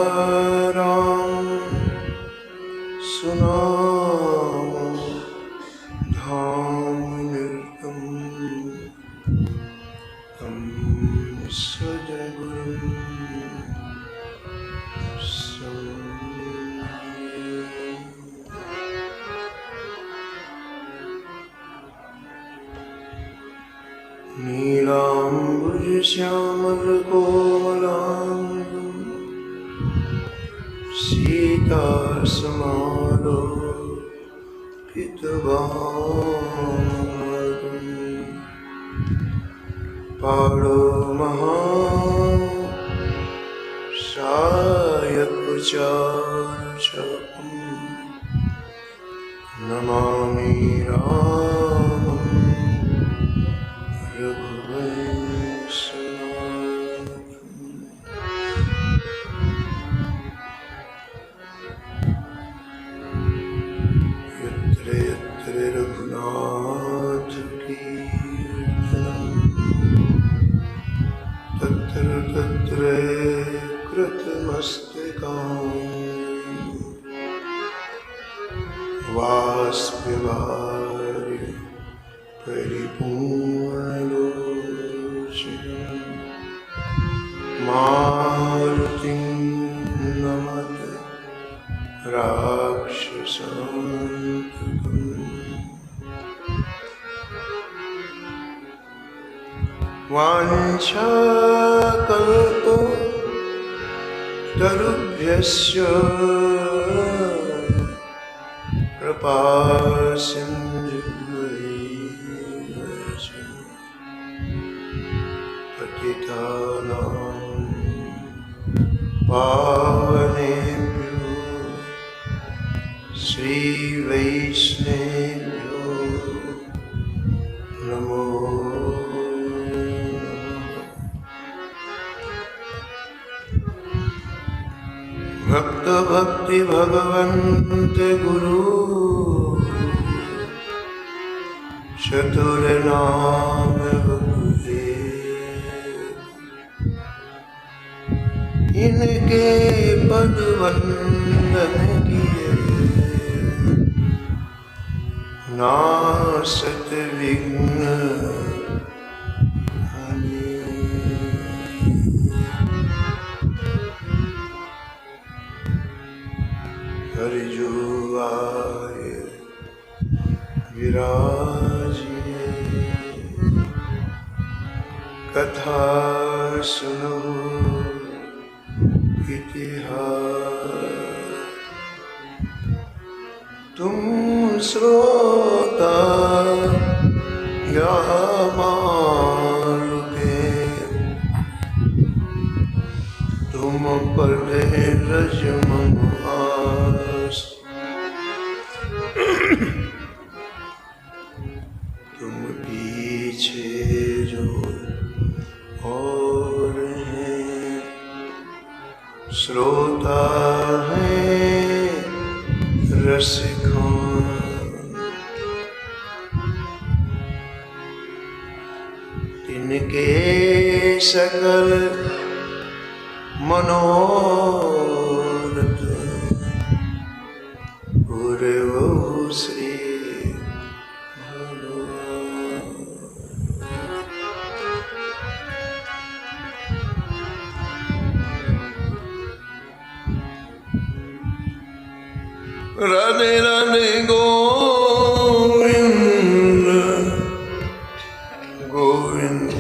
सीताराम सुनाम धाम निर्गम तम सजगुरुं नीलाम्बुजश्यामलकोमलाङ्गं सीतासमालोकितभागं पाणो महासायकचारुचकं नमामि रामं रघुनाथ कीर्तनं तत्र तत्र कृतमस्तकानि वाष्पवारि परिपूर्णलोचनं मारुतिं नमत राक्षसान्तकम् वाञ्छाकल्पतरुभ्यश्च कृपासिन्धुभ्यश्च पतितानां पावनेभ्यो श्रीवैष्णवेभ्यो नमो भक्त भक्ति भगवन्त गुरु चतुर नाम इनके पद वंदन किए नासत विघ्न हरिजो आए विराजिए कथा सुनो इतिहास तुम श्रोता या मालूके तुम पढ़े रजमहास तुम पीछे जो और हैं श्रोता है रसिखान तिनके सकल मनोरथ पूरे वो श्री भगवान राधे राधे गोविंद गोविंद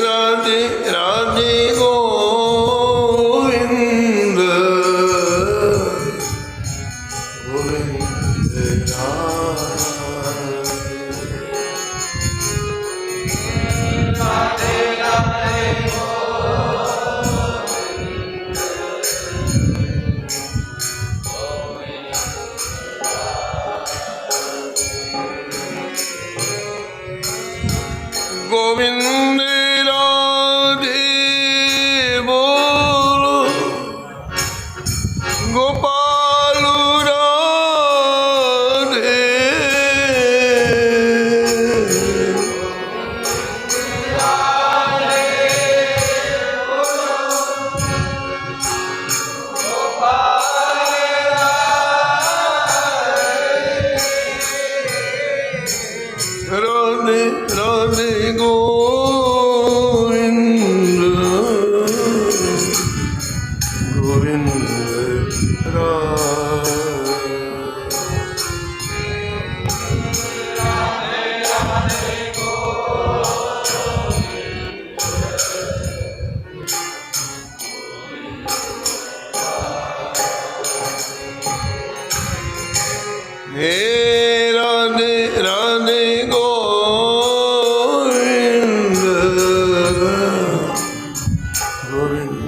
राधे राधे गोविंद गोविंद राधे राधे गोविंद राधे बोलो गोपाल राधे राधे राधे गोविंद गोविंद हे राधे राधे गोविंद गोविंद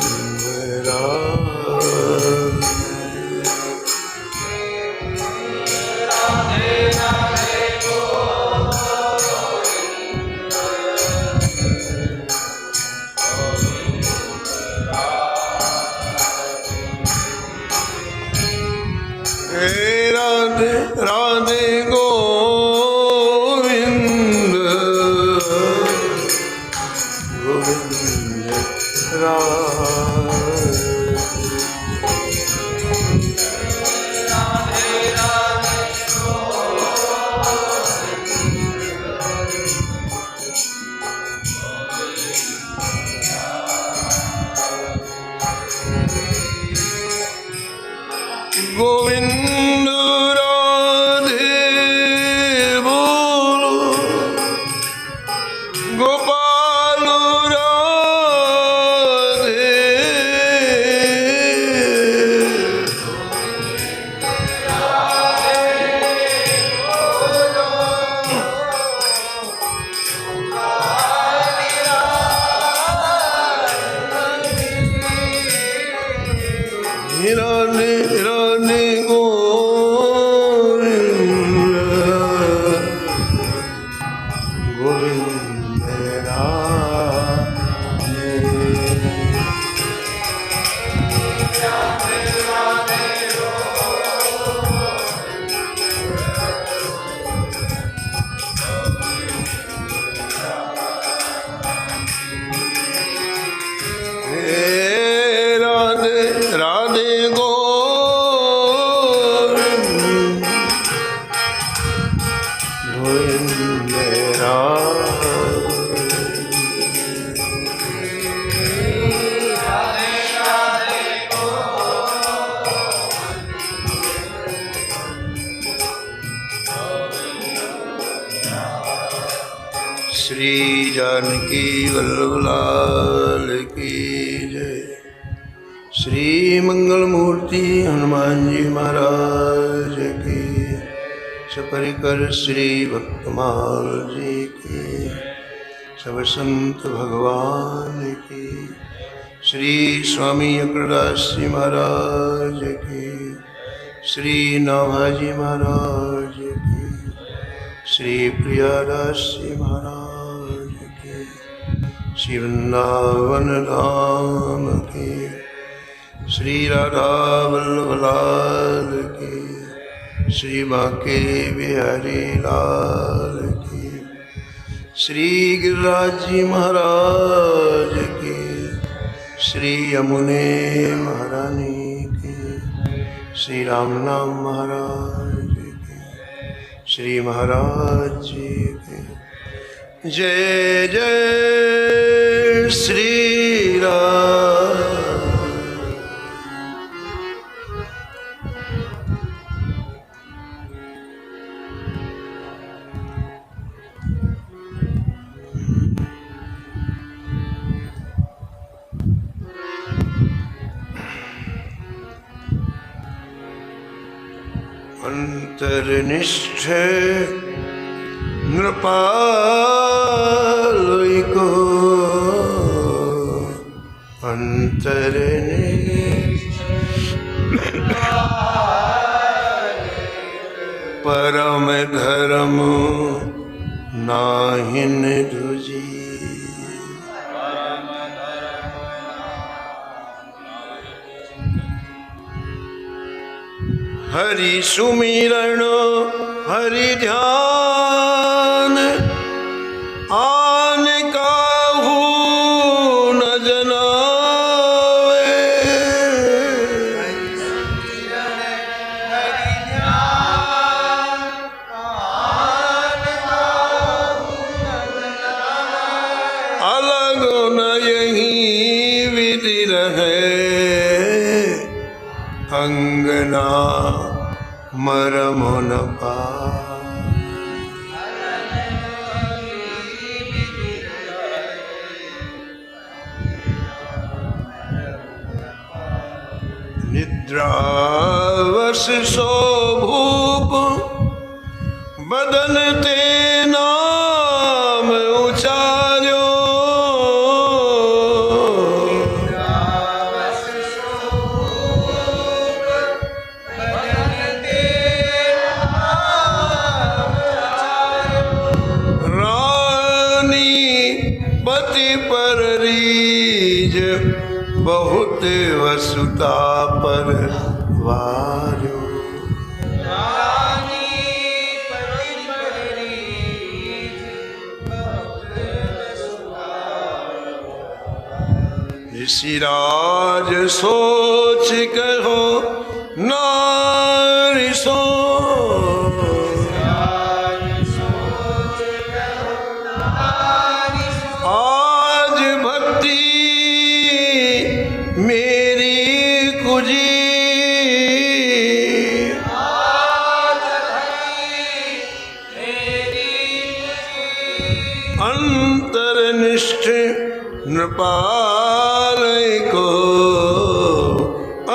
हे राधे राधे गोविंद गोविंद गोविंद राधे बोलो गोपाल राधे राधे राधे गोविंद गोविंद राधे राधे गोविंद गोविंद श्री जानकी वल्लभ लाल की जय। श्री मंगल मूर्ति हनुमान जी महाराज की, सपरिकर श्री भक्तमाल जी की, सब संत भगवान की, श्री स्वामी अकड़दास जी महाराज की, श्री नाभाजी महाराज की, श्री प्रियादास जी महाराज की, श्री वृंदावन धाम की, श्री राधा वल्लभ लाल की, श्री बांके बिहारी लाल की, श्री गिरिराज जी महाराज की, श्री यमुने महारानी की, श्री राम नाम महाराज की, श्री महाराज जी की जय जय श्री राम। अंतर्निष्ठ नृपाल को अंतर्निष्ठ परम धर्म नाहिन दूजी। हरि सुमिरण हरि ध्यान आन काहू न जनावे। अलग न यही विधि रहे अंगना मरम न पा। निद्रावश सो भूप बदन ते नाम उचार्यो। पति पर रीज बहुत वसुता पर वार्यो। ऋषिराज सोच कहो नारी सो। आज भक्ति मेरी कुजी अंतर्निष्ठ नृपाल को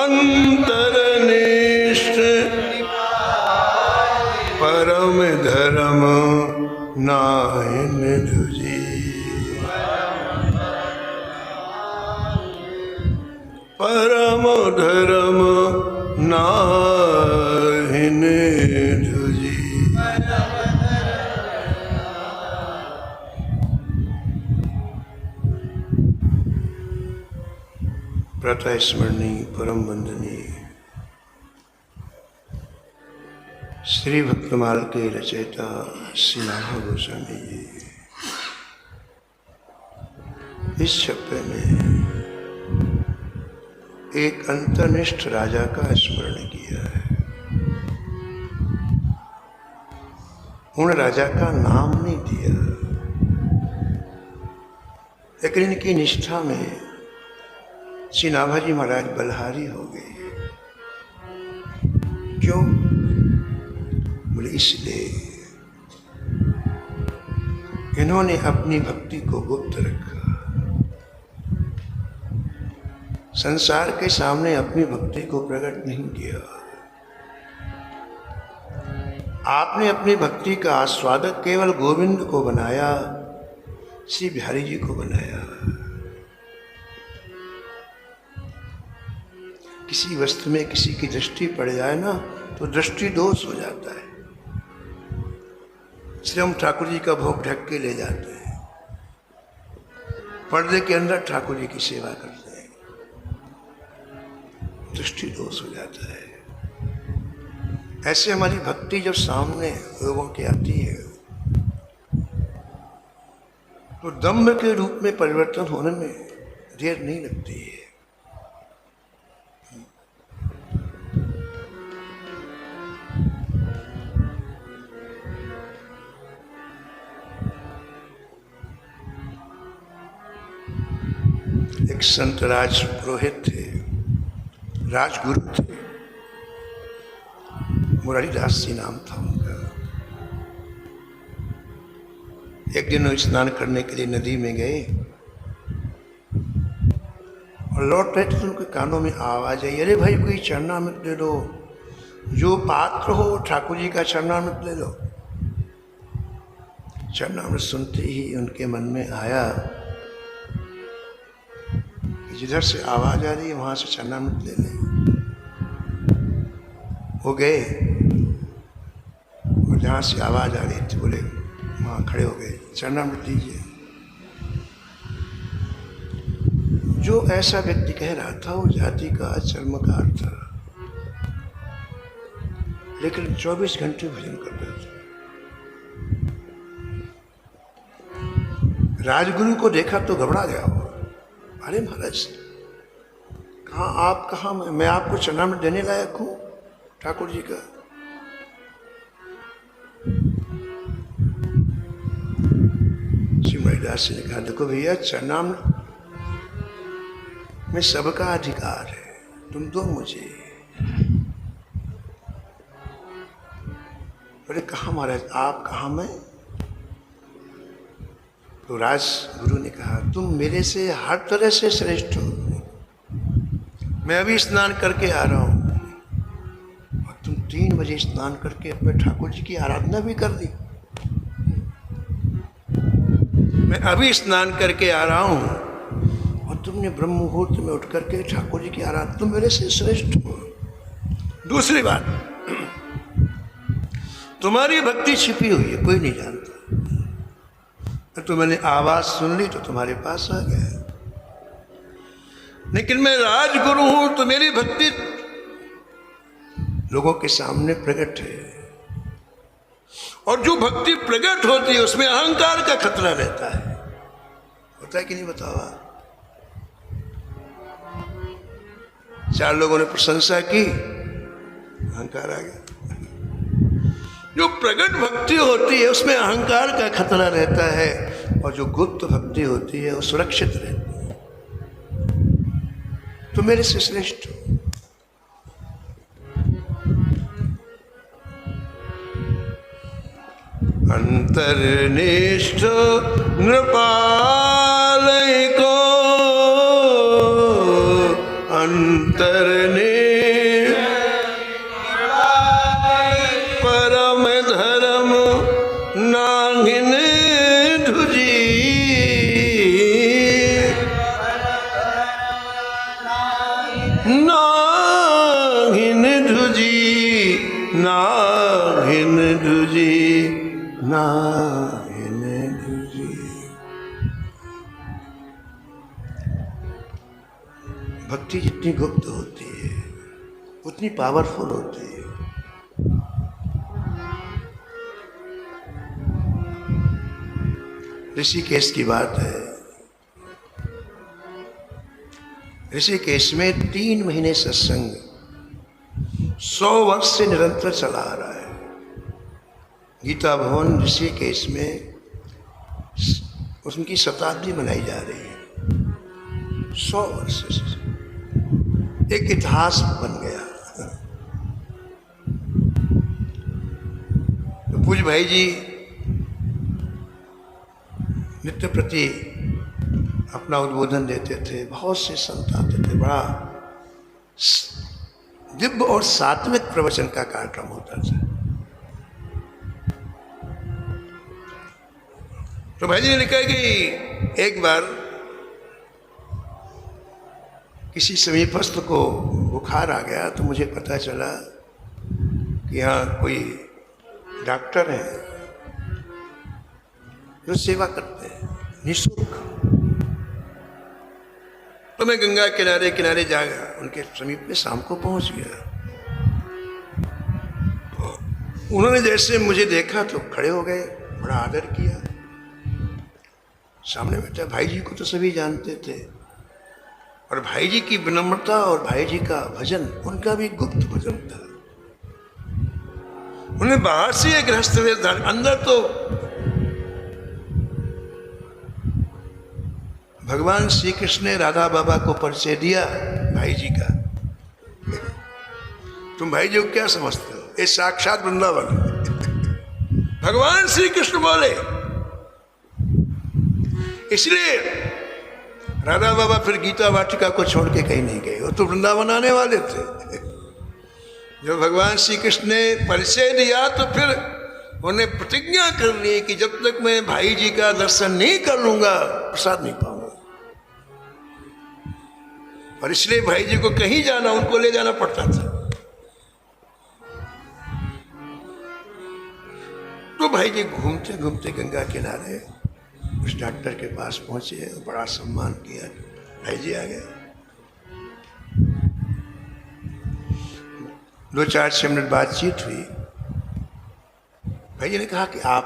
अंतर्निष्ठ परम धर्म नाहिन दूजी। परम धर्म नाहिन दूजी। प्रातः स्मरणीय परम वंदनीय श्री भक्तमाल के रचयिता श्री नाभा गोस्वामी जी इस छप्पे में एक अंतर्निष्ठ राजा का स्मरण किया है। उन राजा का नाम नहीं दिया, लेकिन इनकी निष्ठा में श्री नाभाजी महाराज बलहारी हो गए। क्यों? बोले इसलिए इन्होंने अपनी भक्ति को गुप्त रखा। संसार के सामने अपनी भक्ति को प्रकट नहीं किया। आपने अपनी भक्ति का आस्वादक केवल गोविंद को बनाया, श्री बिहारी जी को बनाया। किसी वस्तु में किसी की दृष्टि पड़ जाए ना तो दृष्टि दोष हो जाता है। इसलिए हम ठाकुर जी का भोग ढक के ले जाते हैं, पर्दे के अंदर ठाकुर जी की सेवा करते हैं, दृष्टि दोष हो जाता है। ऐसे हमारी भक्ति जब सामने लोगों की आती है तो दम्भ के रूप में परिवर्तन होने में देर नहीं लगती है। एक संत राज पुरोहित थे, राजगुरु थे, मुरारीदास जी नाम था उनका। एक दिन वो स्नान करने के लिए नदी में गए और लौट रहे थे तो उनके कानों में आवाज आई, अरे भाई कोई चरणामृत दे दो, जो पात्र हो ठाकुर जी का चरणामृत ले लो। चरणामृत सुनते ही उनके मन में आया कि जिधर से आवाज आ रही है वहां से चरणामृत ले लें। वो गए और जहाँ से आवाज आ रही थी बोले वहाँ खड़े हो गए, चरणामृत दीजिए। जो ऐसा व्यक्ति कह रहा था वो जाति का चर्मकार था, लेकिन 24 घंटे भजन कर रहा था। राजगुरु को देखा तो घबरा गया वो, अरे महाराज कहाँ आप, कहाँ मैं आपको चरणामृत देने लायक हूँ ठाकुर जी का। श्री मुरारीदास जी ने कहा, देखो भैया चरणामृत में सबका अधिकार है, तुम दो मुझे। बोले कहाँ महाराज आप, कहाँ मैं? तो राजगुरु ने कहा, तुम मेरे से हर तरह से श्रेष्ठ हो। मैं अभी स्नान करके आ रहा हूं और तुम 3 बजे स्नान करके अपने ठाकुर जी की आराधना भी कर दी। मैं अभी स्नान करके आ रहा हूं और तुमने ब्रह्म मुहूर्त में उठ करके ठाकुर जी की आराधना, तुम मेरे से श्रेष्ठ हो। दूसरी बात, तुम्हारी भक्ति छिपी हुई है, कोई नहीं जानता। तो मैंने आवाज सुन ली तो तुम्हारे पास आ गया, लेकिन मैं राजगुरु हूं तो मेरी भक्ति लोगों के सामने प्रकट है। और जो भक्ति प्रकट होती है उसमें अहंकार का खतरा रहता है। होता है कि नहीं बताओ? 4 लोगों ने प्रशंसा की, अहंकार आ गया। जो प्रकट भक्ति होती है उसमें अहंकार का खतरा रहता है, और जो गुप्त भक्ति होती है वो सुरक्षित रहती है। तो मेरे से श्रेष्ठ हो। अंतर्निष्ठ नृपाल को अंतर्निष्ठ परम धर्म नांगिन धुजी, नांगिन धुजी, नांगिन धुजी, नांगिन धुजी। भक्ति जितनी गुप्त होती है उतनी पावरफुल होती है। ऋषिकेश की बात है। ऋषिकेश में 3 महीने सत्संग 100 वर्ष से निरंतर चला आ रहा है। गीता भवन ऋषिकेश में उनकी शताब्दी मनाई जा रही है। 100 वर्ष से एक इतिहास बन गया। तो पूज्य भाई जी नित्य प्रति अपना उद्बोधन देते थे। बहुत से संत आते थे। बड़ा दिव्य और सात्विक प्रवचन का कार्यक्रम होता था। तो भाई जी ने लिखा कि एक बार किसी समीपस्थ को बुखार आ गया, तो मुझे पता चला कि यहाँ कोई डॉक्टर हैं जो सेवा करते हैं निःशुल्क। तो मैं गंगा किनारे किनारे जा गया, उनके समीप में शाम को पहुंच गया। तो उन्होंने जैसे मुझे देखा तो खड़े हो गए, बड़ा आदर किया। सामने बैठा भाई जी को तो सभी जानते थे, और भाई जी की विनम्रता और भाई जी का भजन, उनका भी गुप्त भजन था। उन्हें बाहर से एक गृहस्थ वेश, अंदर तो भगवान श्री कृष्ण ने राधा बाबा को परिचय दिया भाई जी का। तुम भाई जी को क्या समझते हो, ये साक्षात वृंदावन है। भगवान श्री कृष्ण बोले, इसलिए राधा बाबा फिर गीता वाटिका को छोड़ के कहीं नहीं गए, वो तो वृंदावन आने वाले थे। जो भगवान श्री कृष्ण ने परिचय दिया तो फिर उन्हें प्रतिज्ञा कर ली कि जब तक मैं भाई जी का दर्शन नहीं कर लूंगा प्रसाद नहीं पाऊंगा। और इसलिए भाई जी को कहीं जाना उनको ले जाना पड़ता था। तो भाई जी घूमते घूमते गंगा किनारे उस डॉक्टर के पास पहुंचे, बड़ा सम्मान किया, भाई जी आ गए। 2-4-6 मिनट बातचीत हुई। भाई जी ने कहा कि आप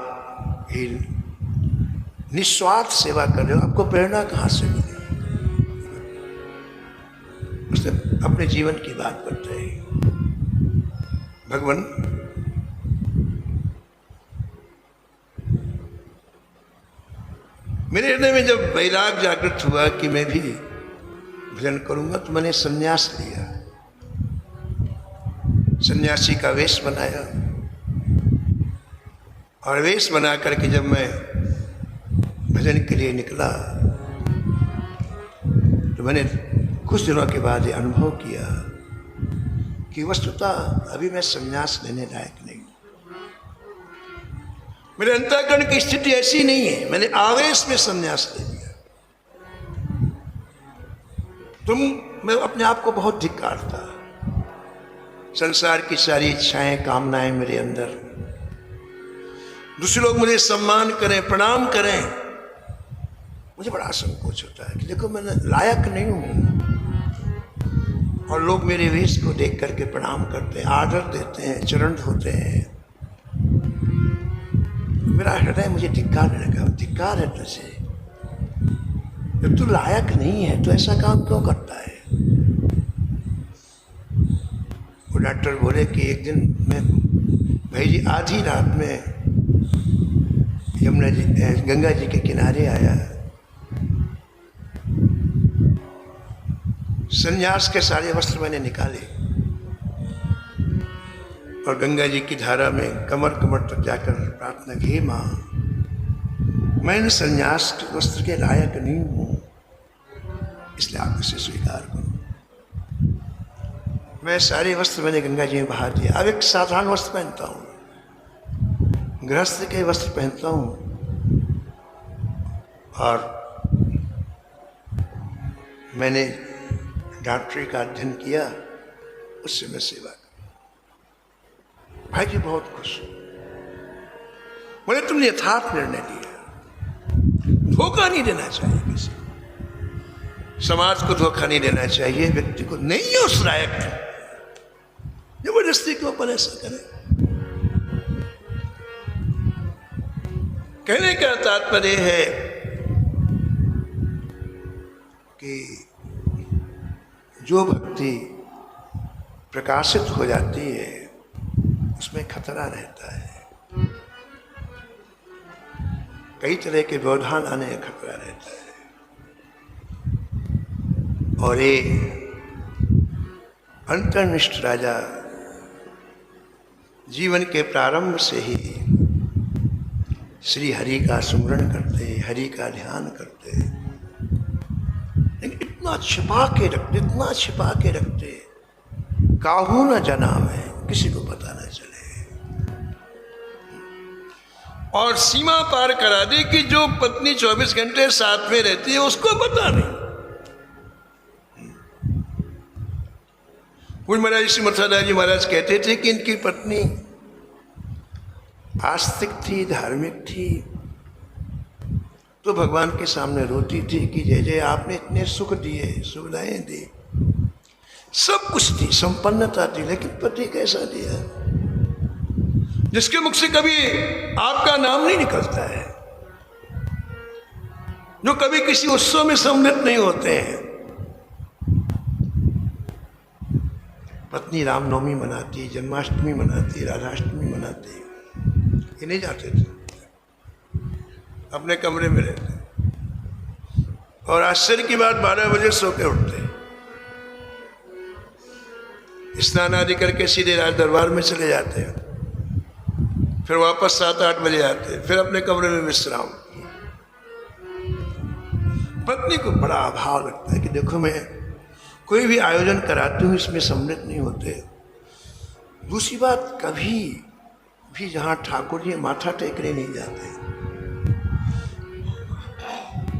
निस्वार्थ सेवा कर रहे हो, आपको प्रेरणा कहाँ से मिली? उसने अपने जीवन की बात बताई। भगवान मेरे हृदय में जब वैराग जागृत हुआ कि मैं भी भजन करूंगा तो मैंने संन्यास लिया, सन्यासी का वेश बनाया। और वेश बना करके जब मैं भजन के लिए निकला तो मैंने कुछ दिनों के बाद ये अनुभव किया कि वस्तुतः अभी मैं संन्यास लेने लायक नहीं। मेरे अंतःकरण की स्थिति ऐसी नहीं है, मैंने आवेश में संन्यास ले लिया। मैं अपने आप को बहुत धिक्कारता, संसार की सारी इच्छाएं कामनाएं मेरे अंदर, दूसरे लोग मुझे सम्मान करें, प्रणाम करें, मुझे बड़ा संकोच होता है कि देखो मैं लायक नहीं हूं। और लोग मेरे वेश को देख करके प्रणाम करते हैं, आदर देते हैं, चरण धोते हैं। मेरा हृदय मुझे धिक्कार लगा, धिक्कार है तुझे, जब तू लायक नहीं है तो ऐसा काम क्यों करता है? वो डॉक्टर बोले कि एक दिन मैं भाई जी आधी रात में यमुना जी गंगा जी के किनारे आया, संन्यास के सारे वस्त्र मैंने निकाले और गंगा जी की धारा में कमर कमर तक जाकर प्रार्थना की, हे माँ मैं इन संन्यास के वस्त्र के लायक नहीं हूँ, इसलिए आप इसे स्वीकार करो। मैं सारे वस्त्र मैंने गंगा जी में बहा दिए। अब एक साधारण वस्त्र पहनता हूँ, गृहस्थ के वस्त्र पहनता हूँ और मैंने डॉक्टरी का अध्ययन किया, उससे मैं सेवा कर। भाई जी बहुत खुश बोले, तुमने यथार्थ निर्णय लिया, धोखा नहीं देना चाहिए किसी को, समाज को धोखा नहीं देना चाहिए, व्यक्ति को नहीं उस लायक जबरदस्ती क्यों अपन ऐसा करें। कहने का तात्पर्य है कि जो भक्ति प्रकाशित हो जाती है उसमें खतरा रहता है, कई तरह के व्यवधान आने का खतरा रहता है। और ये अंतर्निष्ठ राजा जीवन के प्रारंभ से ही श्री हरि का सुमरण करते, हरि का ध्यान करते, लेकिन इतना छिपा के रखते, इतना छिपा के रखते, काहू न जना में किसी को पता न चले। और सीमा पार करा दी कि जो पत्नी 24 घंटे साथ में रहती है उसको पता नहीं। पूज्य महाराज श्री मथुरादास जी महाराज कहते थे कि इनकी पत्नी आस्तिक थी, धार्मिक थी, तो भगवान के सामने रोती थी कि जय जय आपने इतने सुख दिए, सुविधाएं दी, सब कुछ दी, संपन्नता दी, लेकिन पति कैसा दिया जिसके मुख से कभी आपका नाम नहीं निकलता है, जो कभी किसी उत्सव में सम्मिलित नहीं होते हैं। पत्नी रामनवमी मनाती, जन्माष्टमी मनाती, राधाष्टमी मनाती, ये नहीं जाते थे, अपने कमरे में रहते। और आश्चर्य की बात 12 बजे सो के उठते, स्नान आदि करके सीधे राज दरबार में चले जाते हैं, फिर वापस 7-8 बजे आते हैं, फिर अपने कमरे में विश्राम। पत्नी को बड़ा अभाव लगता है कि देखो मैं कोई भी आयोजन कराती हूँ इसमें सम्मिलित नहीं होते। दूसरी बात, कभी भी जहाँ ठाकुर जी माथा टेकने नहीं जाते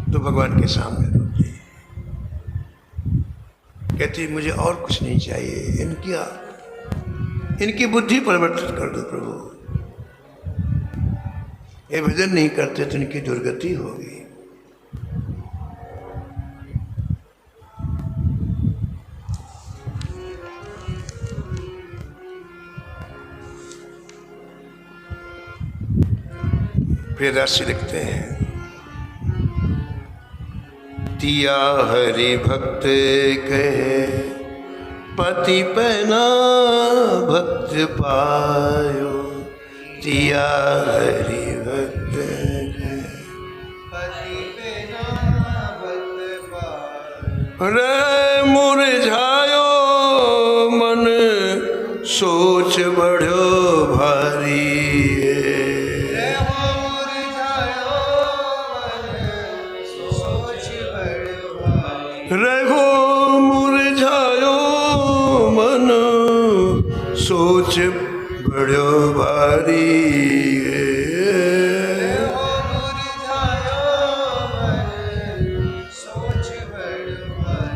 तो भगवान के सामने रोती है, कहती मुझे और कुछ नहीं चाहिए, इनकी बुद्धि परिवर्तित कर दो प्रभु, ये भजन नहीं करते तो इनकी दुर्गति होगी। प्रियदास जी लिखते हैं, तिया हरि भक्त कहे पति पहना भक्त पायो, तिया हरि भक्त कहे पति पहना भक्त पायो। रे मुरझायो मन सोच बढ़ो भारी, रघो मुरझायो मन सोच बड़ो भारी।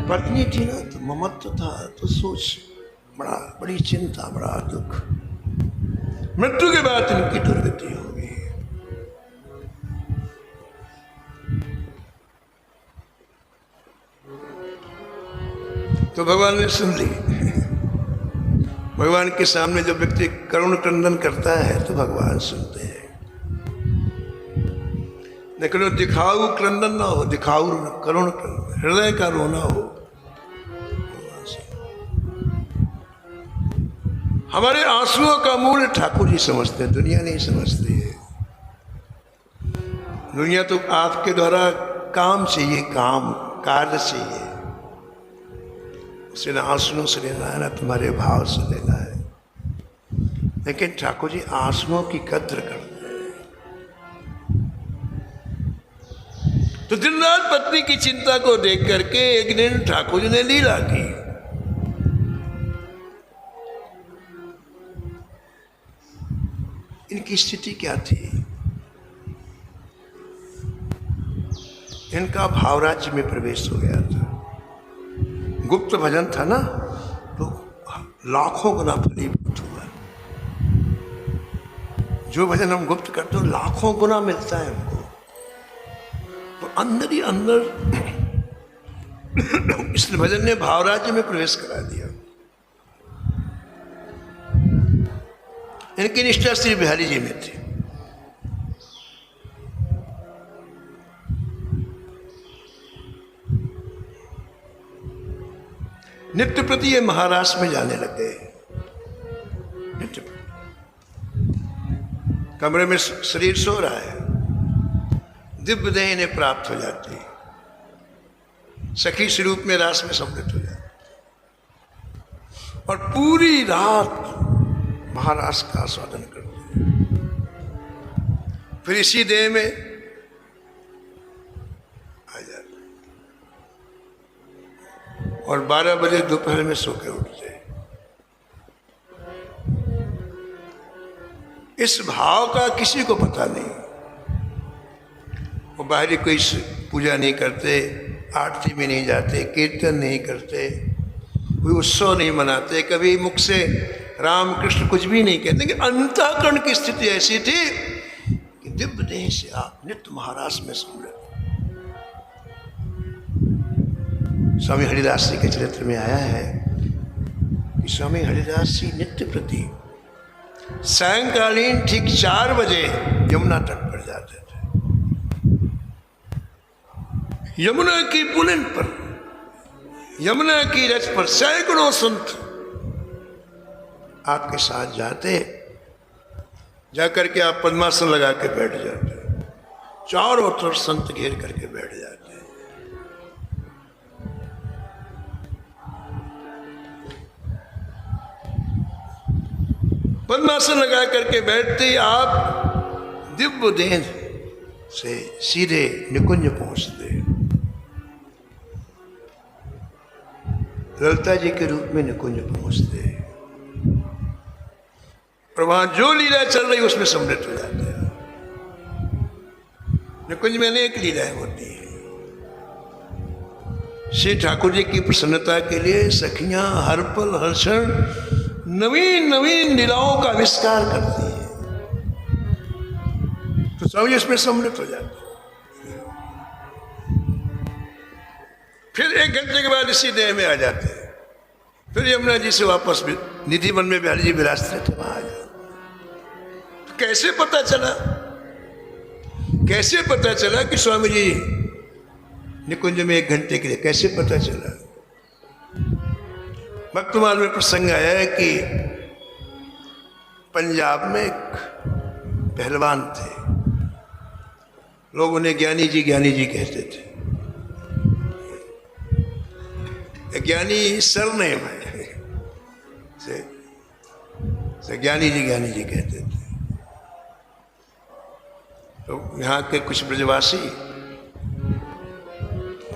पत्नी थी ना तो ममत्व था, तो सोच बड़ी चिंता, बड़ा दुख, मृत्यु के बाद इनकी दुर्गति होगी। तो भगवान ने सुन ली। भगवान के सामने जब व्यक्ति करुण क्रंदन करता है तो भगवान सुनते हैं। लेकिन दिखाऊ क्रंदन ना हो, दिखाऊ करुण क्रंदन, हृदय का रोना हो। हमारे आंसुओं का मूल ठाकुर जी समझते हैं, दुनिया नहीं समझती है। दुनिया तो आपके द्वारा काम चाहिए, काम कार्य चाहिए, उसे ना आंसुओं से लेना है ना तुम्हारे भाव से लेना है। लेकिन ठाकुर जी आंसुओं की कद्र करते हैं। तो दिन रात पत्नी की चिंता को देख करके एक दिन ठाकुर जी ने लीला की। इनकी स्थिति क्या थी? इनका भावराज्य में प्रवेश हो गया था। गुप्त भजन था ना, तो लाखों गुना फलीभूत हुआ। जो भजन हम गुप्त करते हो लाखों गुना मिलता है हमको। तो अंदर ही अंदर इस भजन ने भावराज्य में प्रवेश करा दिया। इनकी निष्ठा श्री बिहारी जी में थी। नित्य प्रति ये महाराष्ट्र में जाने लग गए। नित्य कमरे में शरीर सो रहा है, दिव्य देह इन्हें प्राप्त हो जाती है, सखी स्वरूप में रास में सम्मिलित हो जाती, और पूरी रात महारास का आस्वादन करते हैं। फिर इसी देह में आ जाते और 12 बजे दोपहर में सो के उठते। इस भाव का किसी को पता नहीं। वो बाहरी कोई पूजा नहीं करते, आरती में नहीं जाते, कीर्तन नहीं करते, कोई उत्सव नहीं मनाते, कभी मुख से राम कृष्ण कुछ भी नहीं कहते। लेकिन अंतःकरण की स्थिति ऐसी थी कि दिव्य देह से आप नित्य महाराज में सम्मिलित। स्वामी हरिदास जी के चरित्र में आया है कि स्वामी हरिदास जी नित्य प्रति सायंकालीन ठीक 4 बजे यमुना तट पर जाते थे। यमुना की पुलिन पर, यमुना की रच पर सैकड़ों संत आपके साथ जाते, जाकर के आप पद्मासन लगा के बैठ जाते, चारों तरफ संत घेर करके बैठ जाते। पद्मासन लगा करके बैठते ही आप दिव्य देह से सीधे निकुंज पहुंचते, ललिता जी के रूप में निकुंज पहुंचते, और वहां जो लीला चल रही उसमें सम्मिलित हो जाते हैं। निकुंज में अनेक लीलाएं होती हैं। श्री ठाकुर जी की प्रसन्नता के लिए सखियां हर पल हर क्षण नवीन नवीन लीलाओं का आविष्कार करती हैं, तो स्वामी इसमें सम्मिलित हो जाते हैं। फिर 1 घंटे के बाद इसी देह में आ जाते हैं। फिर यमुना जी से वापस निधि वन में बिहारी जी विराजते थे, वहां आ जाते। तो कैसे पता चला कि स्वामी जी निकुंज में 1 घंटे के लिए, कैसे पता चला? भक्तमाल में प्रसंग आया है कि पंजाब में एक पहलवान थे, लोग उन्हें ज्ञानी जी कहते थे। ज्ञानी सरनेम है, से ज्ञानी जी कहते थे। तो यहाँ के कुछ ब्रजवासी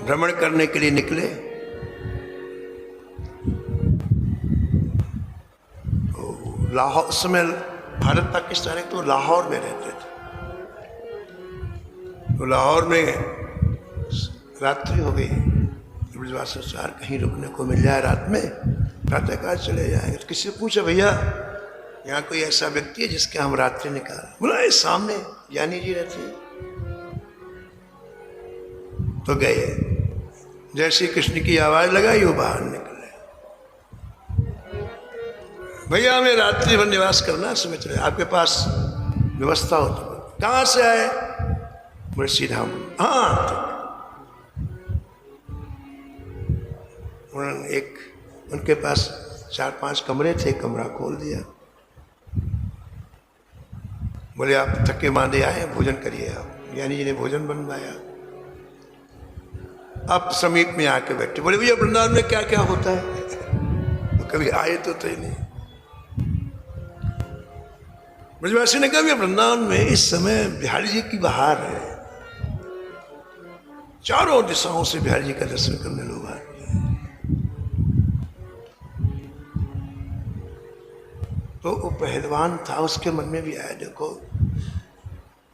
भ्रमण करने के लिए निकले, तो लाहौर, उस समय भारत पाकिस्तान है तो लाहौर में रहते थे। तो लाहौर में रात्रि हो गई, ब्रजवासी चार कहीं रुकने को मिल जाए रात में, प्रातःकाल चले जाएंगे। तो किसी से पूछा, भैया यहाँ कोई ऐसा व्यक्ति है जिसके हम रात्रि निकाल? बोला इस सामने ज्ञानी जी रहते हैं। तो गए, जैसे कृष्ण की आवाज लगाई वो बाहर निकले। भैया हमें रात्रि भर निवास करना है, समय चले, आपके पास व्यवस्था हो तो? कहाँ से आए? बोले सीधा। हाँ, उनके पास 4-5 कमरे थे, कमरा खोल दिया। बोले आप थके मांदे आए, भोजन करिए। आप ज्ञानी जी ने भोजन बनवाया। आप समीप में आके बैठे। बोले भैया वृंदावन में क्या क्या होता है? तो कभी आए तो ही नहीं। ब्रजवासी ने कहा भैया वृंदावन में इस समय बिहारी जी की बहार है, चारों दिशाओं से बिहारी जी का दर्शन करने लोग आए। तो वो पहलवान था, उसके मन में भी आया, देखो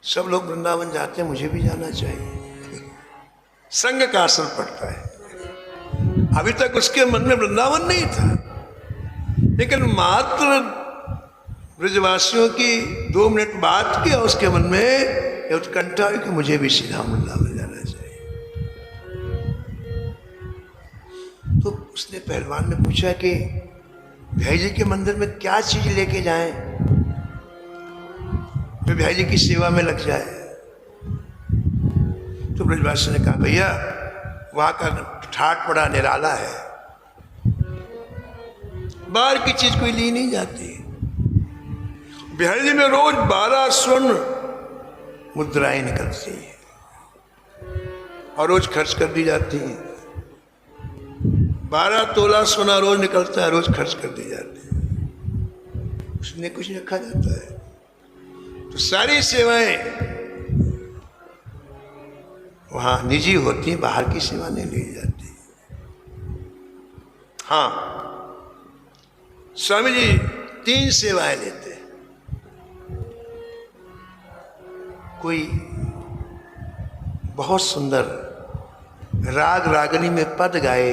सब लोग वृंदावन जाते हैं, मुझे भी जाना चाहिए। संग का असर पड़ता है। अभी तक उसके मन में वृंदावन नहीं था, लेकिन मात्र ब्रजवासियों की 2 मिनट बात की और उसके मन में उत्कंठा हुई कि मुझे भी सीधा वृंदावन जाना चाहिए। तो उसने पहलवान ने पूछा कि बिहारी जी के मंदिर में क्या चीज लेके जाएं तो बिहारी जी की सेवा में लग जाए? तो ब्रजवासी ने कहा भैया वहां का ठाट बड़ा निराला है, बाहर की चीज कोई ली नहीं जाती। बिहारी जी में रोज 12 स्वर्ण मुद्राएं निकलती हैं और रोज खर्च कर दी जाती हैं। 12 तोला सोना रोज निकलता है, रोज खर्च कर दी जाती है, उसने कुछ रखा जाता है। तो सारी सेवाएं वहां निजी होती हैं, बाहर की सेवा नहीं ली जाती। हाँ, स्वामी जी 3 सेवाएं लेते। कोई बहुत सुंदर राग रागनी में पद गाए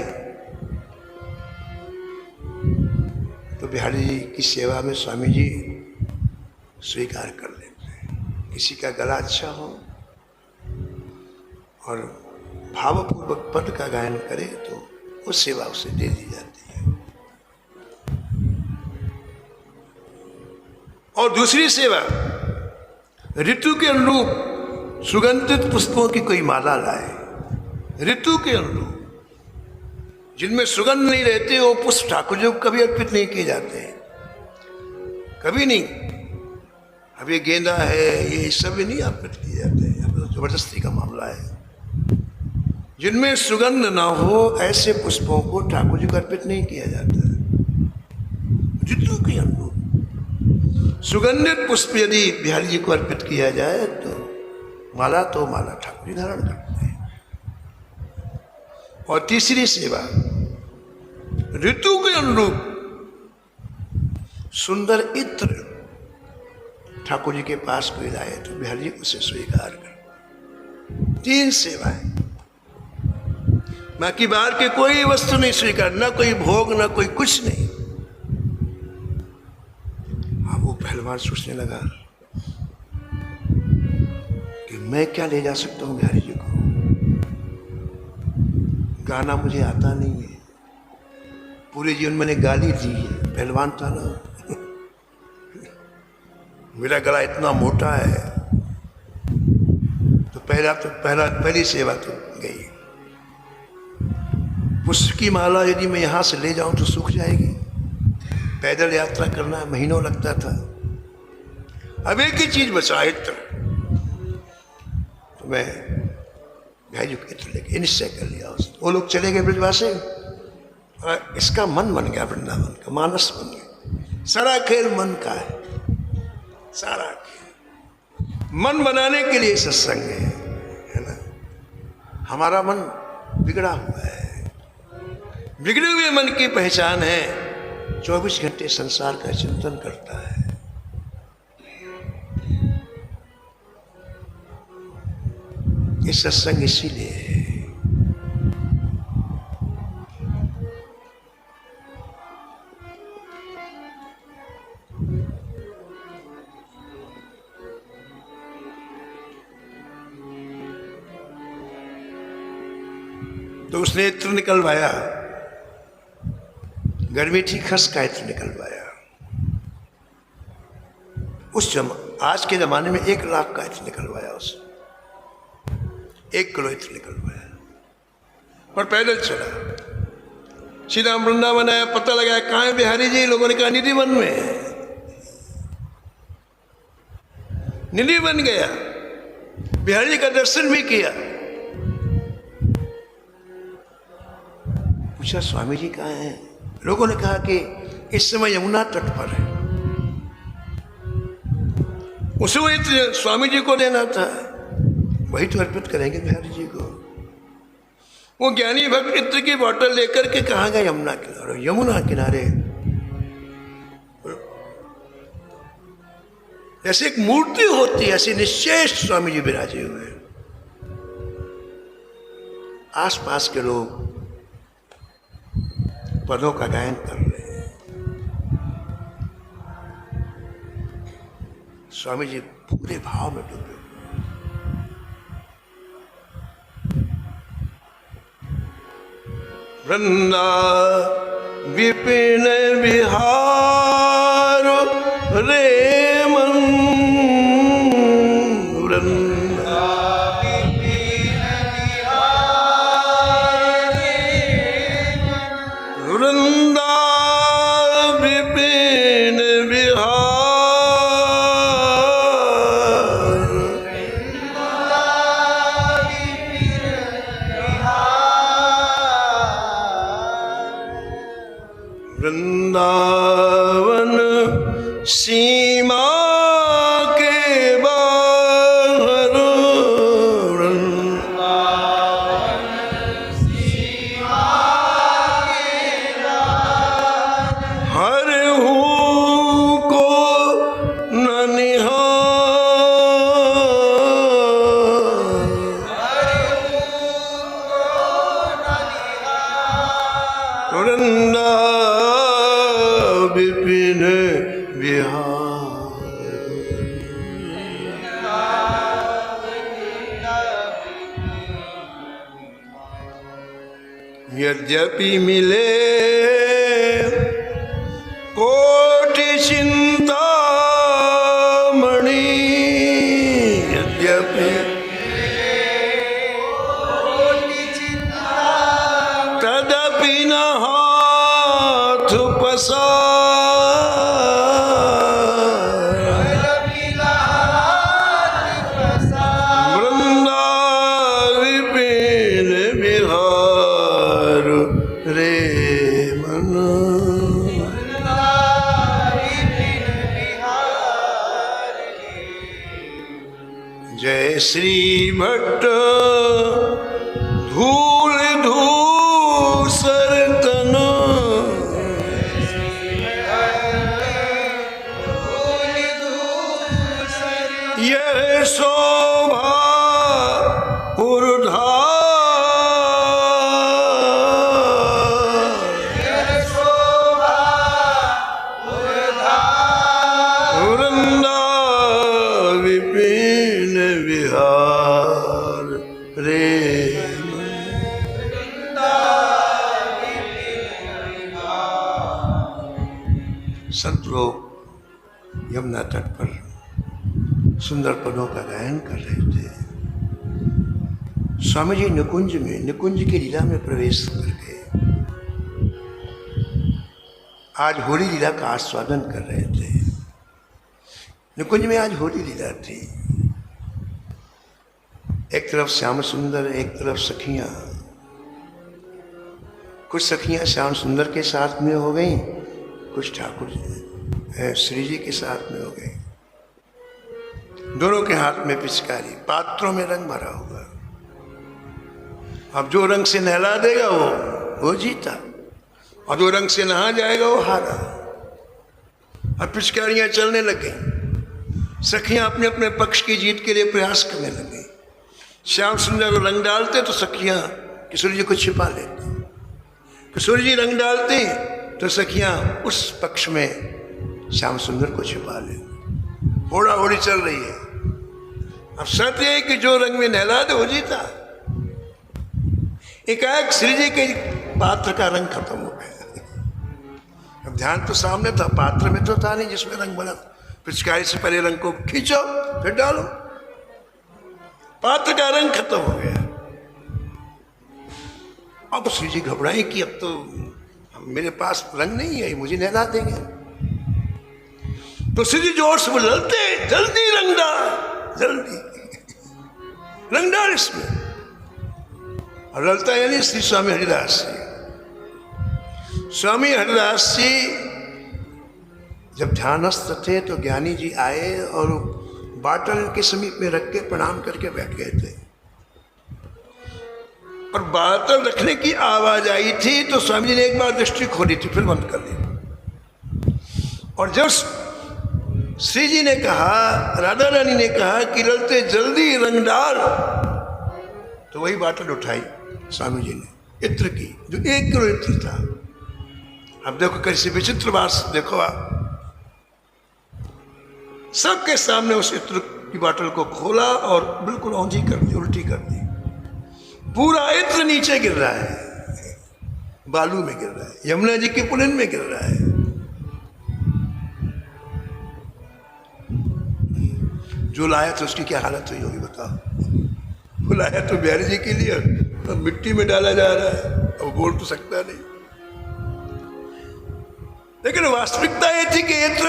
तो बिहारी जी की सेवा में स्वामी जी स्वीकार कर लेते हैं। किसी का गला अच्छा हो और भावपूर्वक पद का गायन करे तो वो सेवा उसे दे दी जाती है। और दूसरी सेवा, ऋतु के अनुरूप सुगंधित पुष्पों की कोई माला लाए। ऋतु के अनुरूप, जिनमें सुगंध नहीं रहते वो पुष्प ठाकुर जी को कभी अर्पित नहीं किए जाते हैं, कभी नहीं। अब ये गेंदा है, ये सब भी नहीं अर्पित किए जाते हैं, तो जबरदस्ती का मामला है। जिनमें सुगंध ना हो ऐसे पुष्पों को ठाकुर जी को अर्पित नहीं किया जाता है, ऋतु के अनुरूप। सुगंधित पुष्प यदि बिहारी जी को अर्पित किया जाए तो माला ठाकुर जी धारण करते हैं। और तीसरी सेवा, ऋतु के अनुरूप सुंदर इत्र ठाकुर जी के पास कोई लाए तो बिहारी जी उसे स्वीकार कर। 3 सेवाएं, बाकी बाहर के कोई वस्तु नहीं स्वीकार, ना कोई भोग ना कोई कुछ नहीं। अब वो पहलवान सोचने लगा कि मैं क्या ले जा सकता हूं बिहारी जी को, गाना मुझे आता नहीं है, पूरे जीवन मैंने गाली दी है, पहलवान था ना मेरा गला इतना मोटा है। तो पहली सेवा तो गई। पुष्प की माला यदि मैं यहां से ले जाऊं तो सूख जाएगी, पैदल यात्रा करना महीनों लगता था। अब एक ही चीज बचा, इत्र। तो मैं भाई जो इत्र लेके निश्चय कर लिया उसने। वो लोग चले गए ब्रजवासी, और इसका मन बन गया, वृंदावन का मानस बन गया। सारा खेल मन का है, सारा खेल मन बनाने के लिए सत्संग है ना। हमारा मन बिगड़ा हुआ है, बिगड़े हुए मन की पहचान है 24 घंटे संसार का चिंतन करता है। ये सत्संग इसीलिए है। तो उसने इत्र निकलवाया, गर्मी थी, खस का इत्र निकलवाया। आज के जमाने में 1 लाख का इत्र निकलवाया उसने, 1 किलो इत्र निकलवाया और पैदल चला। सीधा वृंदावन आया, पता लगाया कहाँ है बिहारी जी। लोगों ने कहा निधि वन में है। निधि बन गया, बिहारी जी का दर्शन भी किया। पूछा स्वामी जी कहाँ हैं? लोगों ने कहा कि इस समय यमुना तट पर है। उसे वो इत्र स्वामी जी को देना था, वही तो अर्पित करेंगे बिहारी जी को। वो ज्ञानी भक्त इत्र की बोतल लेकर के कहाँ गए? यमुना किनारे। यमुना किनारे जैसे एक मूर्ति होती है, ऐसे निश्चेष स्वामी जी विराजे हुए। आसपास के लोग पदों का गायन कर रहे हैं। स्वामी जी पूरे भाव में डूबे। वृंदा विपिन विहार रे मन, वृंदा विपिन विहार रे मन, वृंदा विपिन विहार, वृंदावन सीमा के बाहर, वृंदावन सीमा के बाहर, हर हूँ को न निहार, हर हूँ को न निहार, वृंदा विपिन विहार। यद्यपि मिले कोटि चिंतामणि, यद्यपि तदपि न हाथ पसार, वृंदा विपिन विहार रे मन, जय श्री भट्ट धूल धूसर तन, यह शोभा उर्धा, वृंदा विपिन विहार रे। संत लोग यमुना तट पर सुंदर पदों का गायन कर रहे थे। स्वामी जी निकुंज की लीला में प्रवेश करके आज होली लीला का आस्वादन कर रहे थे। निकुंज में आज होली लीला थी। एक तरफ श्याम सुंदर, एक तरफ सखियां। कुछ सखियां श्याम सुंदर के साथ में हो गई, कुछ ठाकुर श्री जी के साथ में हो गई। दोनों के हाथ में पिचकारी, पात्रों में रंग भरा होगा। अब जो रंग से नहला देगा वो जीता, और जो रंग से नहा जाएगा वो हारा। अब पिचकारियां चलने लग गई। सखियां अपने अपने पक्ष की जीत के लिए प्रयास करने लगी। श्याम सुंदर रंग डालते तो सखियां किशोर जी को छिपा लेती। किशोर जी रंग डालते तो सखियां उस पक्ष में श्याम सुंदर को छिपा ले। होड़ा होड़ी चल रही है। अब शर्त यह है कि जो रंग में नहला दे वो जीता। एकाएक श्री जी के पात्र का रंग खत्म हो गया। अब ध्यान तो सामने था, पात्र में तो था नहीं जिसमें रंग बना। पिचकारी से पहले रंग को खींचो फिर डालो। पात्र का रंग खत्म हो गया। अब श्री जी घबराए कि अब तो मेरे पास रंग नहीं है, मुझे नहला देंगे। तो श्री जी जोर से बोलते, जल्दी रंग डाल, जल्दी रंग डाल इसमें। और ललता यानी श्री स्वामी हरिदास जी। स्वामी हरिदास जी जब ध्यानस्थ थे तो ज्ञानी जी आए और बाटल के समीप में रख के प्रणाम करके बैठ गए थे। और बाटल रखने की आवाज आई थी तो स्वामी जी ने एक बार दृष्टि खोली थी, फिर बंद कर दी। और जब श्री जी ने कहा, राधा रानी ने कहा कि ललते जल्दी रंग डाल, तो वही बाटल उठाई स्वामी जी ने इत्र की, जो 1 किलो इत्र था। अब देखो कैसी विचित्र बात, देखो आप सबके सामने उस इत्र की बाटल को खोला और बिल्कुल औंधी कर दी, उल्टी कर दी। पूरा इत्र नीचे गिर रहा है, बालू में गिर रहा है, यमुना जी के पुलिन में गिर रहा है। जो लाया था उसकी क्या हालत हुई होगी बताओ। वो लाया तो बिहारी जी के लिए, तो मिट्टी में डाला जा रहा है, अब बोल तो सकता नहीं। लेकिन वास्तविकता ये थी कि इत्र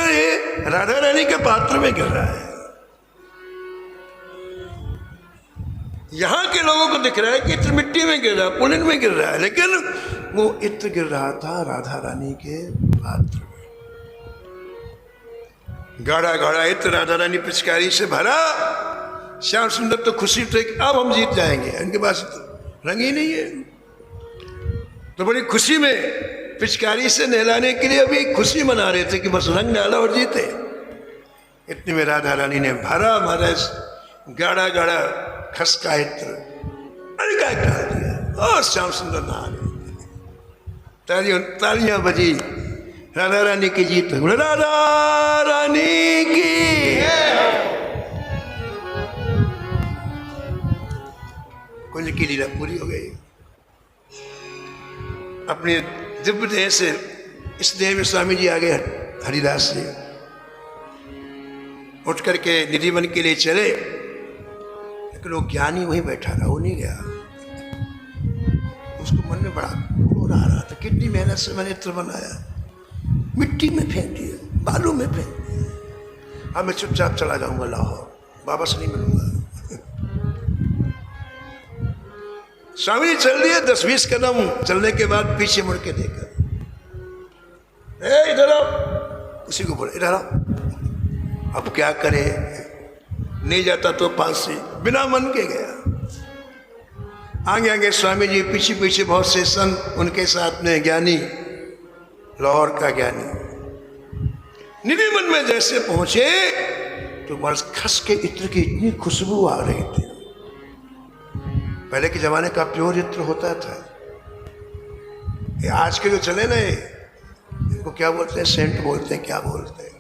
राधा रानी के पात्र में गिर रहा है। यहां के लोगों को दिख रहा है कि इत्र मिट्टी में गिर रहा है, पुलिन में गिर रहा है, लेकिन वो इत्र गिर रहा था राधा रानी के पात्र में। गाढ़ा गाढ़ा इत्र राधा रानी पिचकारी से भरा। श्याम सुंदर तो खुशी थे कि अब हम जीत जाएंगे, उनके पास तो रंग ही नहीं है। तो बड़ी खुशी में पिचकारी से नहलाने के लिए अभी खुशी मना रहे थे कि बस रंग डाला और जीते। इतने में राधा रानी ने भरा गाढ़ा गाढ़ा खसका इत्र अरे क्या डाल दिया और श्याम सुंदर नहा गए। तालियां बजी, राधा रानी की जीत। राधा रानी की। कुंज की लीला पूरी हो गई। अपने दिव्य देह से इस देह में स्वामी जी आ गए हरिदास जी। उठ करके निधि बन के लिए चले, लेकिन वो ज्ञानी वहीं बैठा रहा, वो नहीं गया। उसको मन में बड़ा क्रोध आ रहा था, कितनी मेहनत से मैंने इत्र बनाया, मिट्टी में फेंक दिया, बालू में फेंक दिया। अब मैं चुपचाप चला जाऊंगा लाहौर, वापस नहीं मिलूंगा। स्वामी जी चल दिए। 10-20 कदम चलने के बाद पीछे मुड़ के देखा, इधर आओ, उसी को बोले इधर आओ। अब क्या करे, नहीं जाता तो फांसी, बिना मन के गया। आगे आगे स्वामी जी, पीछे पीछे बहुत से संत उनके साथ में, ज्ञानी, लाहौर का ज्ञानी। निधि वन में जैसे पहुंचे तो बस खस के इत्र की इतनी खुशबू आ रही थी। पहले के जमाने का प्योर इत्र होता था। ये आज के जो चले ना, इनको क्या बोलते हैं, सेंट बोलते हैं, क्या बोलते हैं,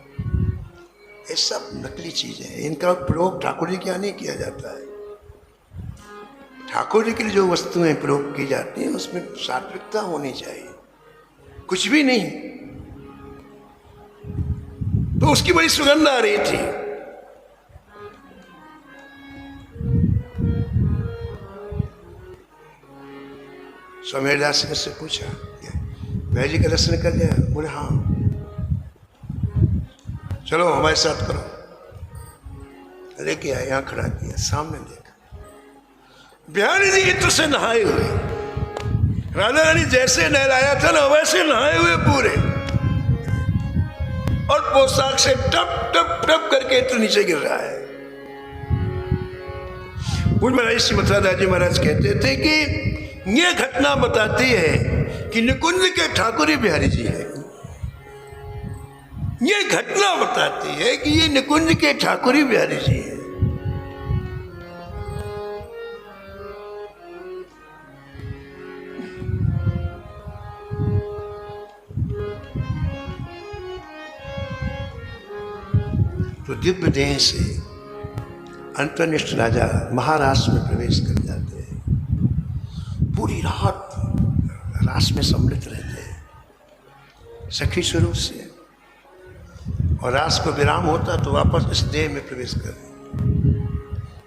ये सब नकली चीजें हैं। इनका प्रयोग ठाकुर जी के यहाँ नहीं किया जाता है। ठाकुर जी के लिए जो वस्तुएं प्रयोग की जाती हैं उसमें सात्विकता होनी चाहिए, कुछ भी नहीं। तो उसकी बड़ी सुगंध आ रही थी। स्वामी हरिदास ने से पूछा, भाई जी का दर्शन कर लिया? बोले हाँ। चलो हमारे साथ करो। लेके आया, यहाँ खड़ा किया, सामने देखा बिहारी जी इत्र से नहाए हुए, राधा रानी जैसे नहलाया था ना वैसे नहाए हुए पूरे, और पोशाक से टप टप टप करके इत्र नीचे गिर रहा है। पूज्य महाराज श्री मथुरादास जी महाराज कहते थे कि ये घटना बताती है कि निकुंज के ठाकुर ही बिहारी जी है। ये घटना बताती है कि ये निकुंज के ठाकुर ही बिहारी जी है। तो दिव्य देह से अंतर्निष्ठ राजा महाराष्ट्र में प्रवेश कर जाते हैं। पूरी रात रास में सम्मिलित रहते हैं सखी स्वरूप से, और रास को विराम होता तो वापस इस देह में प्रवेश कर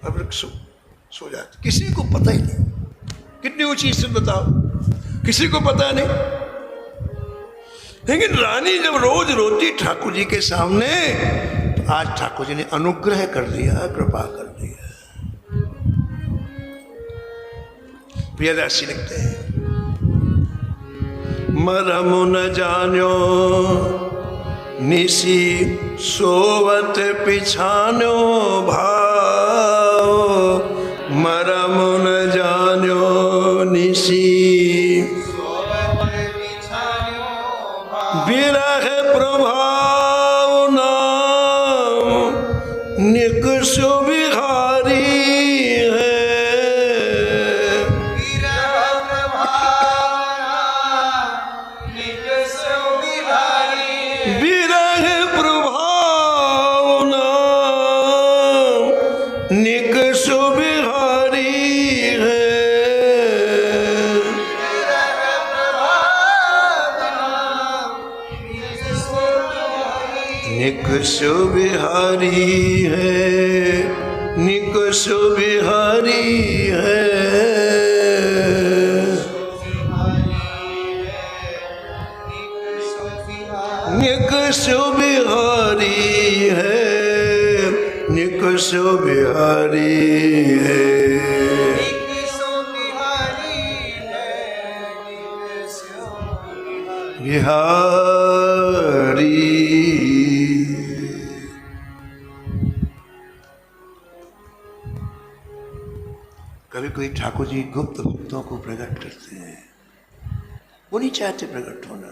और सो जाते। किसी को पता ही नहीं। कितनी ऊंची इज्जत बताओ, किसी को पता नहीं। लेकिन रानी जब रोज रोती ठाकुर जी के सामने, तो आज ठाकुर जी ने अनुग्रह कर दिया, कृपा कर दिया। प्रियदासी लिखते हैं, मरम न जान्यो निसी सोवत पिछान्यो भाव, मरम न जान्यो निसी विरह प्रभाव नाम निकसु बिहारी है। निकसु बिहारी है, निकसु बिहारी है, निकसु बिहारी है, निकसु बिहारी है, बिहारी। कभी कोई ठाकुर जी गुप्त भक्तों को प्रकट करते हैं, वो नहीं चाहते प्रकट होना,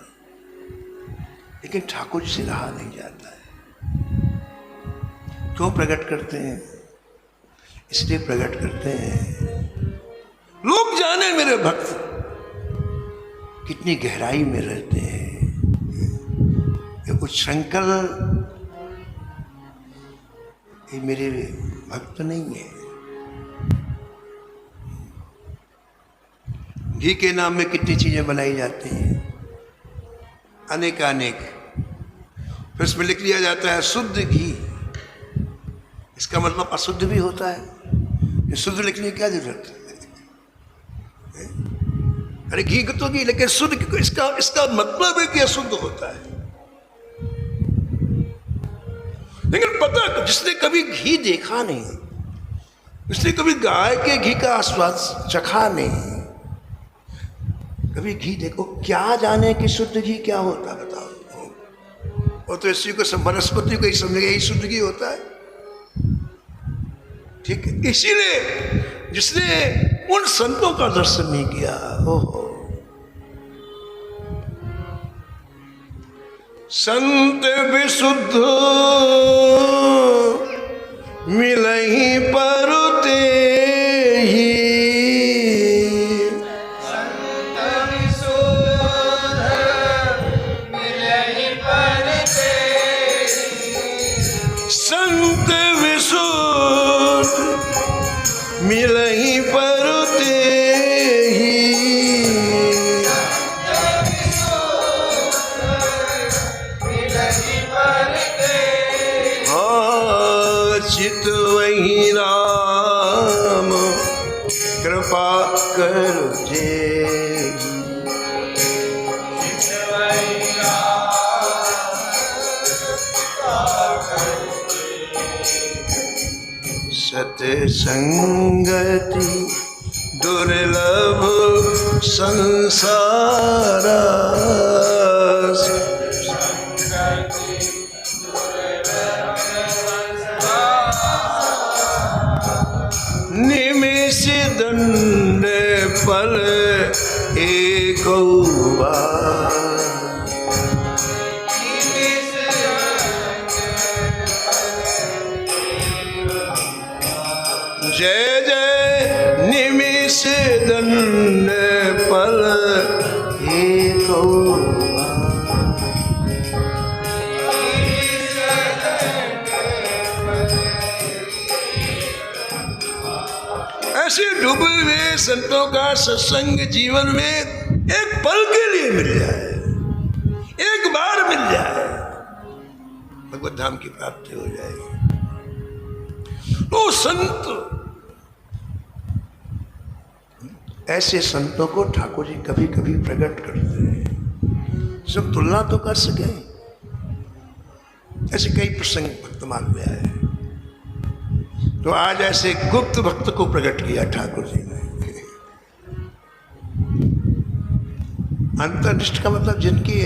लेकिन ठाकुर जी से रहा नहीं जाता है। क्यों प्रकट करते हैं? इसलिए प्रकट करते हैं लोग जाने मेरे भक्त कितनी गहराई में रहते हैं। ये उच्छृंखल ये मेरे भक्त नहीं है। घी के नाम में कितनी चीजें बनाई जाती हैं, अनेकानेक। फिर इसमें लिख लिया जाता है शुद्ध घी, इसका मतलब अशुद्ध भी होता है। शुद्ध लिखने की क्या जरूरत है? अरे घी तो घी, लेकिन शुद्ध इसका मतलब है कि अशुद्ध होता है। लेकिन पता, जिसने कभी घी देखा नहीं, जिसने कभी गाय के घी का आस्वाद चखा नहीं, कभी घी देखो, क्या जाने कि शुद्ध घी क्या होता है? बताओ। और तो इसी को वनस्पति को ही समझेगा यही शुद्ध घी होता है। ठीक है, इसीलिए जिसने उन संतों का दर्शन नहीं किया, ओहो, संत विशुद्ध मिलहि परुते ही, संत विशुद्ध मिलहि परुते ही, चितवहि राम कृपा कर जेहि, सत्संगति दुर्लभ संसारा, निमिष दंड पल एको बार, जय जय निमिष दंड पल एको बार, ऐसे डूबे हुए संतों का सत्संग जीवन में एक पल के लिए मिल जाए, एक बार मिल जाए, भगवत धाम की प्राप्ति हो जाएगी। तो संत, ऐसे संतों को ठाकुर जी कभी कभी प्रकट करते हैं, सब तुलना तो कर सके। ऐसे कई प्रसंग भक्तमाल में आए, तो आज ऐसे गुप्त भक्त को प्रकट किया ठाकुर जी ने। अंतर्निष्ठ का मतलब जिनकी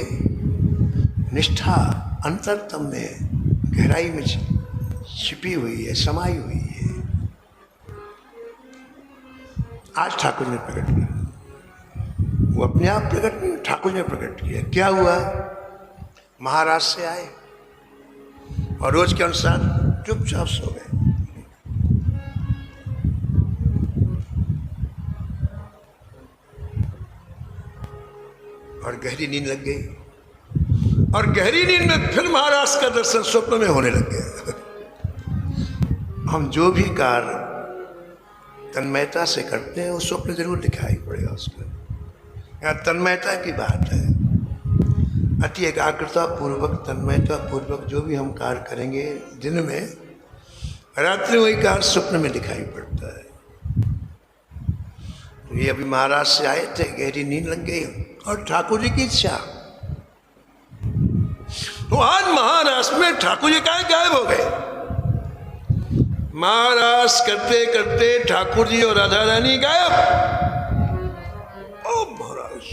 निष्ठा अंतरतम में गहराई में छिपी हुई है, समाई हुई है, आज ठाकुर ने प्रकट किया। वो अपने आप प्रकट नहीं, ठाकुर ने प्रकट किया। क्या हुआ? महाराष्ट्र से आए और रोज के अनुसार चुपचाप सो गए। और गहरी नींद लग गई, और गहरी नींद में फिर महाराज का दर्शन स्वप्न में होने लग गया। हम जो भी कार्य तन्मयता से करते हैं वो स्वप्न जरूर दिखाई पड़ेगा उसमें। यहाँ तन्मयता की बात है, अति एकाग्रता पूर्वक, तन्मयता पूर्वक जो भी हम कार्य करेंगे दिन में, रात्रि वही कार्य स्वप्न में दिखाई पड़ता है। तो ये अभी महाराज से आए थे, गहरी नींद लग गई और ठाकुर जी की इच्छा, तो आज महाराष्ट्र में ठाकुर जी का गायब हो गए। महाराज करते करते ठाकुर जी और राधा रानी गायब। ओ महाराज,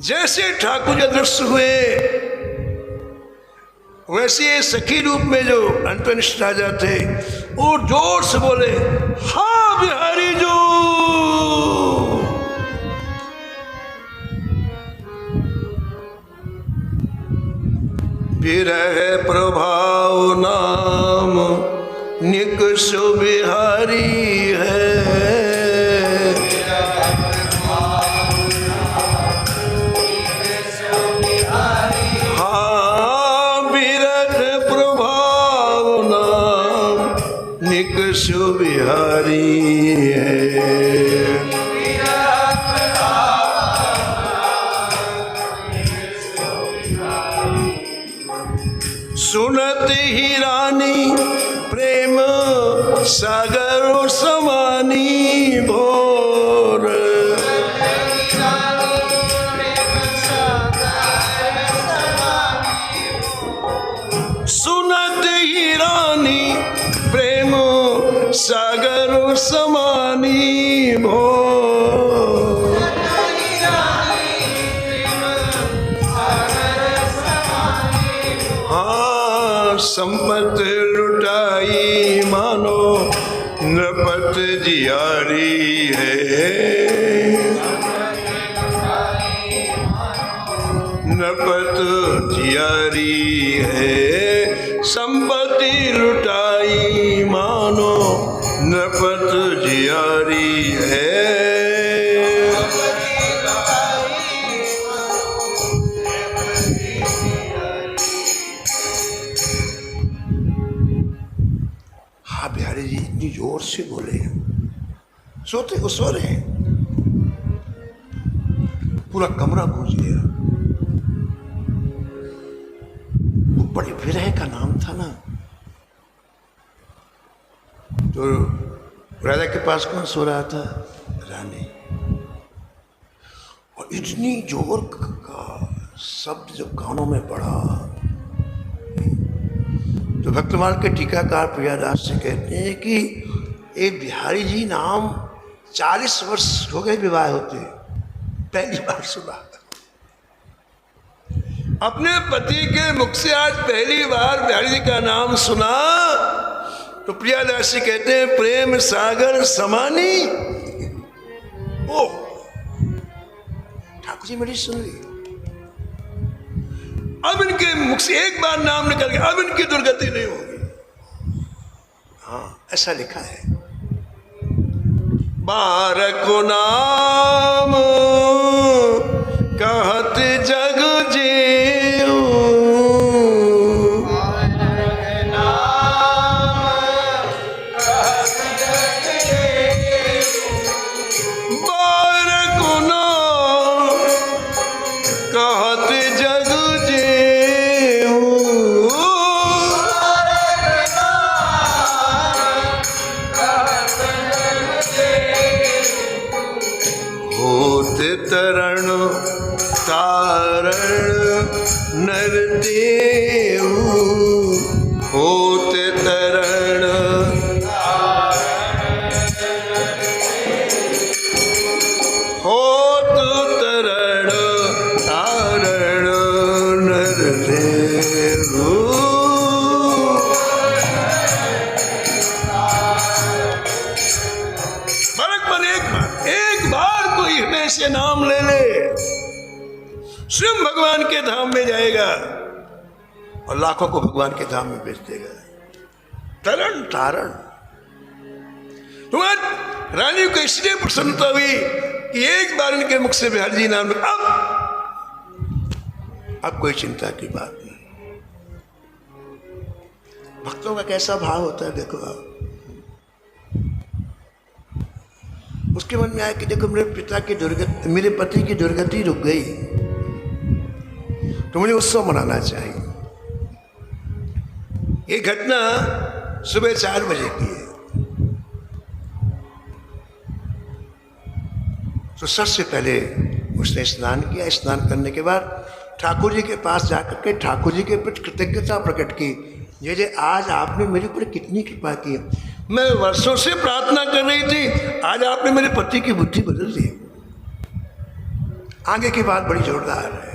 जैसे ठाकुर जी अदृश्य हुए, वैसे सखी रूप में जो अंतनिष्ठ राजा थे वो जोर से बोले, हाँ बिहारी जो। विरह प्रभाव नाम निकष बिहारी है, हाँ विरह प्रभाव नाम निकष बिहारी है। सुनत ही रानी प्रेम सागर समानी भोर, सुनत ही रानी प्रेम सागर समानी भोर, हाँ संपत लुटाई मानो नपत जियारी है, नपत जियारी है, संपत्ति लुटाई मानो नपत जियारी है। हाँ बिहारी जी इतनी जोर से बोले, सोते को सो रहे हैं, पूरा कमरा गूंज गया। वो बड़े विरह का नाम था ना, तो राजा के पास कौन सो रहा था? रानी। और इतनी जोर का शब्द जब कानों में पड़ा तो भक्तमाल के टीकाकार प्रियादास से कहते हैं कि एक बिहारी जी नाम 40 वर्ष हो गए विवाह होते, पहली बार सुना। अपने पति के मुख से आज पहली बार बिहारी जी का नाम सुना तो प्रियादास जी कहते हैं प्रेम सागर समानी। ओ ठाकुर जी मेरी सुन ली, अब इनके मुख से एक बार नाम निकल गया, अब इनकी दुर्गति नहीं होगी। हाँ ऐसा लिखा है, बारक नाम कहत जग जेऊ, बारक नाम कहत जग तरण तारण नर देव, होत तरण होत तरण तारण नर देव। बरक पर एक बार कोई हमें से नाम ले ले, स्वयं भगवान के धाम में जाएगा और लाखों को भगवान के धाम में भेज देगा। तरण तारण। तुम्हारी रानी को इसलिए प्रसन्नता हुई कि एक बार इनके मुख से बिहारी जी नाम, अब कोई चिंता की बात नहीं। भक्तों का कैसा भाव होता है देखो आप। उसके मन में आया कि देखो मेरे पिता की दुर्गति, मेरे पति की दुर्गति रुक गई तो मुझे उत्सव मनाना चाहिए। ये घटना सुबह 4 बजे की है, तो सबसे पहले उसने स्नान किया। स्नान करने के बाद ठाकुर जी के पास जाकर के ठाकुर जी के प्रति कृतज्ञता प्रकट की, जैसे आज आपने मेरे ऊपर कितनी कृपा की। मैं वर्षों से प्रार्थना कर रही थी, आज आपने मेरे पति की बुद्धि बदल दी। आगे की बात बड़ी जोरदार है।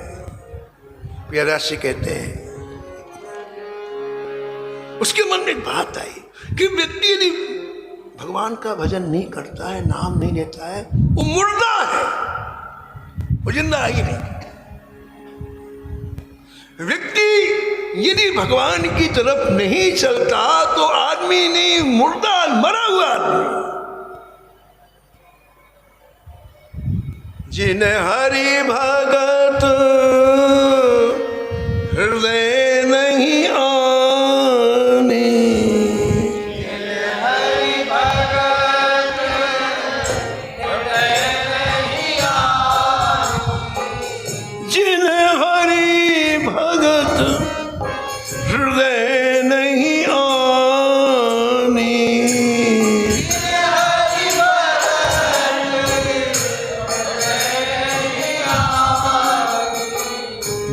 प्रियादास जी कहते हैं उसके मन में एक बात आई कि व्यक्ति यदि भगवान का भजन नहीं करता है, नाम नहीं लेता है, वो मुर्दा है, वो जिंदा ही नहीं। व्यक्ति यदि भगवान की तरफ नहीं चलता तो आदमी नहीं, मुर्दा, मरा हुआ आदमी। जिन हरि भगत हृदय नहीं आने, हरि भगत हृदय नहीं आने, जिन हरि भगत हृदय नहीं आने,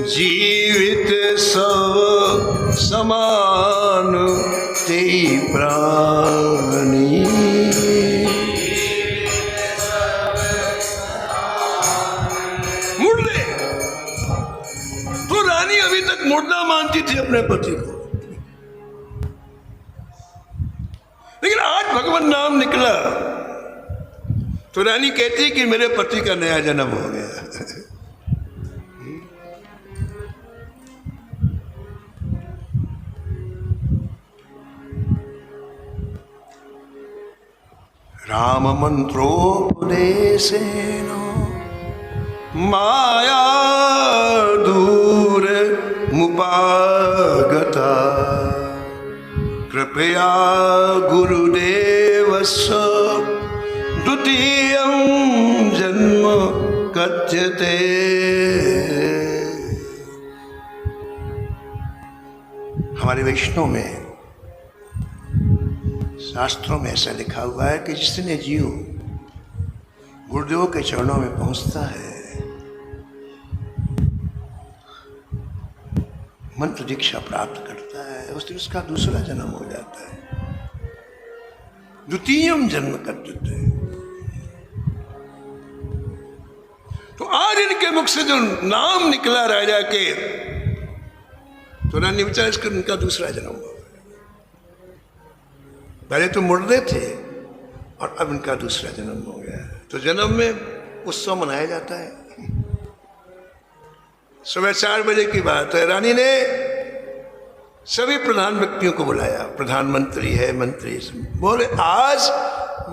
जीवित सब समान ते प्राणी। मुर्दे तो रानी अभी तक मुर्दा मानती थी अपने पति को, लेकिन आज भगवान नाम निकला तो रानी कहती कि मेरे पति का नया जन्म हो गया। राम मंत्रोपदेशेन माया दूर मुपागता कृपया गुरुदेवस्य द्वितीयं जन्म कथ्यते। हमारे वैष्णव में शास्त्रों में ऐसा लिखा हुआ है कि जिसने जीव गुरुदेव के चरणों में पहुंचता है, मंत्र दीक्षा प्राप्त करता है, उस दिन उसका दूसरा जन्म हो जाता है, द्वितीयम जन्म कथ्यते। तो आज इनके मुख से जो नाम निकला राजा के, तो रानी विचार इसका उनका दूसरा जन्म हुआ। पहले तो मुर्दे थे और अब इनका दूसरा जन्म हो गया। तो जन्म में उत्सव मनाया जाता है। सुबह 4 बजे की बात है, रानी ने सभी प्रधान व्यक्तियों को बुलाया, प्रधानमंत्री है, मंत्री, बोले आज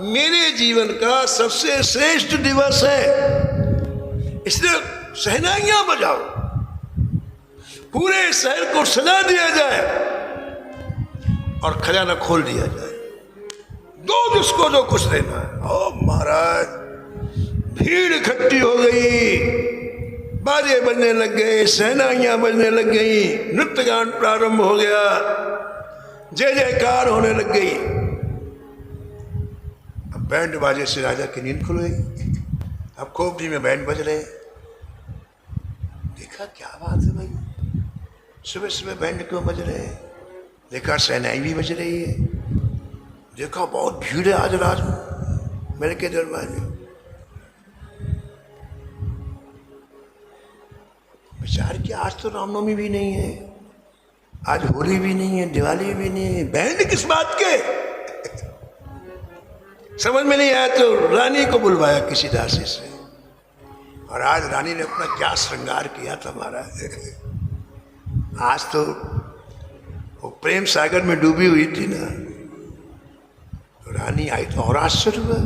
मेरे जीवन का सबसे श्रेष्ठ दिवस है, इसलिए शहनाइयां बजाओ, पूरे शहर को सजा दिया जाए और खजाना खोल दिया जाए, दो जिसको जो कुछ देना है। ओ महाराज, भीड़ इकट्ठी हो गई, बाजे बजने लग गए, शहनाइयां बजने लग गई, नृत्य गान प्रारंभ हो गया, जय जयकार होने लग गई। अब बैंड बाजे से राजा की नींद खुल गई। अब खोपड़ी में बैंड बज रहे। देखा क्या बात है भाई, सुबह सुबह बैंड क्यों बज रहे हैं? देखा शहनाई भी बज रही है। देखा बहुत भीड़ है आज राज मेरे के दरबार में। विचार किया आज तो रामनवमी भी नहीं है, आज होली भी नहीं है, दिवाली भी नहीं है, बैंड किस बात के? समझ में नहीं आया तो रानी को बुलवाया किसी दासी से, और आज रानी ने अपना क्या श्रृंगार किया था महाराज। आज तो वो प्रेम सागर में डूबी हुई थी ना, तो रानी आई तो और आश्चर्य हुआ।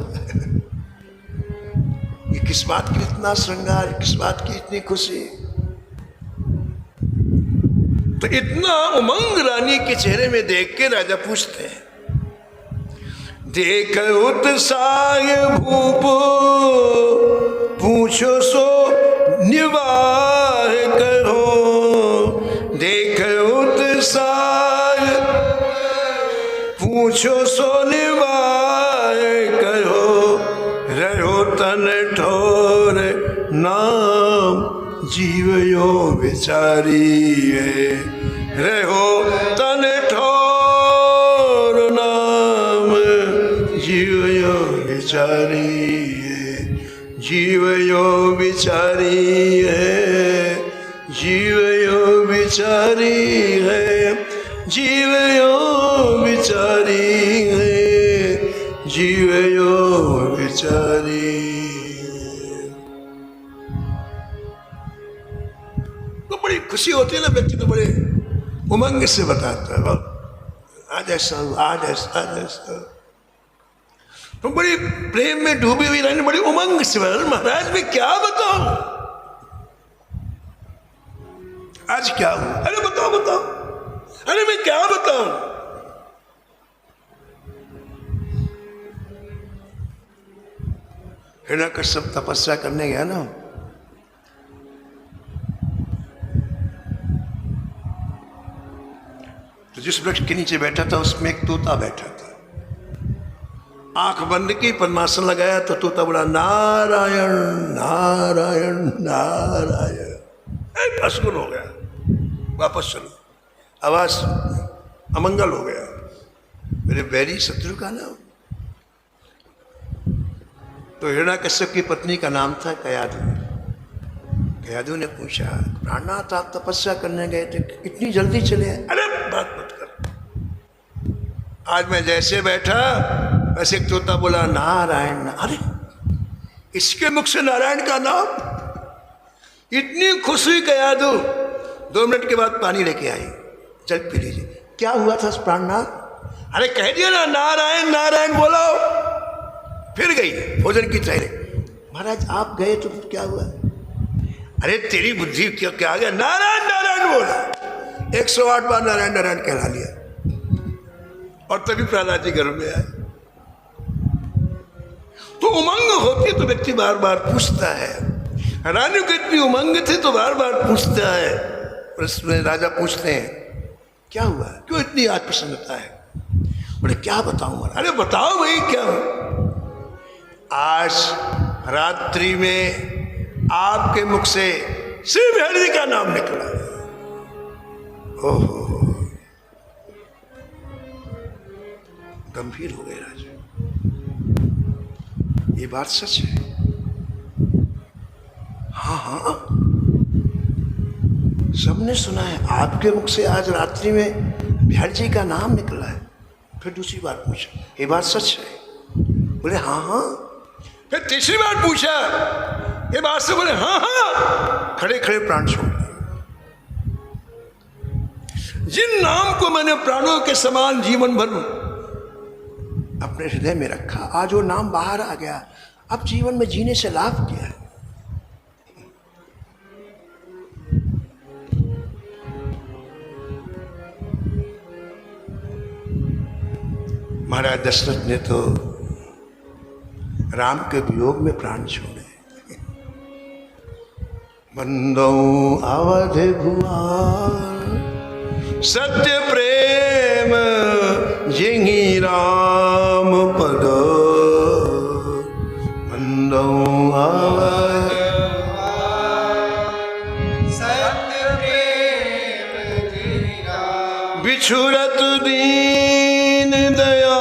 ये किस बात की इतना श्रृंगार, किस बात की इतनी खुशी? तो इतना उमंग रानी के चेहरे में देख के राजा पूछते हैं, देख उत्साह भूप पूछो सो निवाह करो, देख उत्साह पूछो सो निवाह करो, रहो तन ठोर नाम जीवयो विचारी है, रहो तन ठोर नाम जीवयो विचारी है, जीवयो विचारी है, जीवयो विचारी है, जीवयो विचारी है, जीवयो विचारी। तो बड़ी खुशी होती है ना, व्यक्ति तो बड़े उमंग से बताता है आज ऐसा, आज ऐसा, आज ऐसा। तो बड़ी प्रेम में डूबी हुई रानी बड़ी उमंग से बताता, महाराज मैं क्या बताऊं, आज क्या हुआ? अरे बताओ बताओ, अरे मैं क्या बताऊं? हिरण्यकश्यप तपस्या करने गया ना, तो जिस वृक्ष के नीचे बैठा था उसमें एक तोता बैठा था। आंख बंद की, पद्मासन लगाया तो तोता बोला नारायण नारायण नारायण। असगुन हो गया, वापस चलो, आवाज अमंगल हो गया, मेरे बैरी शत्रु का नाम। तो हिरण्यकश्यप की पत्नी का नाम था कयाधु। कयाधु ने पूछा, प्राणनाथ आप तपस्या करने गए थे, इतनी जल्दी चले? अरे बात मत कर, आज मैं जैसे बैठा वैसे एक तोता बोला नारायण, अरे इसके मुख से नारायण का नाम, इतनी खुशी का याद हो। 2 मिनट के बाद पानी लेके आई, चल पी लीजिए। क्या हुआ था प्राणनाथ? अरे कह दिया ना नारायण नारायण बोलो। फिर गई भोजन की तैयारी। महाराज आप गए तो क्या हुआ? अरे तेरी बुद्धि क्या क्या आ गया, नारायण नारायण बोला। 108 बार नारायण नारायण कहला लिया और तभी प्रहलाद जी घर में आए। तो उमंग होती तो व्यक्ति बार बार पूछता है। रानी को इतनी उमंग थी तो बार बार पूछता है। उसमें राजा पूछते हैं क्या हुआ, क्यों इतनी आज प्रसन्नता है? बोले क्या बताऊं? अरे बताओ भाई क्या हुआ? आज रात्रि में आपके मुख से श्री बिहारी जी का नाम निकला। ओहो, गंभीर हो गए राजा। ये बात सच है? हाँ हाँ, सबने सुना है आपके मुख से आज रात्रि में बिहारी जी का नाम निकला है। फिर दूसरी बार पूछा, ये बात सच है? बोले हाँ हाँ। फिर तीसरी बार पूछा, ये बात से? बोले हाँ हाँ। खड़े खड़े प्राण छोड़ दिए। जिन नाम को मैंने प्राणों के समान जीवन भर अपने हृदय में रखा, आज वो नाम बाहर आ गया। अब जीवन में जीने से लाभ क्या है? महाराज दशरथ ने तो राम के वियोग में प्राण छोड़े। बंदो अवध भुआन सत्य प्रेम जिंहि राम पद, बंदो अवध सत्य प्रेम जिंहि राम, बिछुरत दीन दया,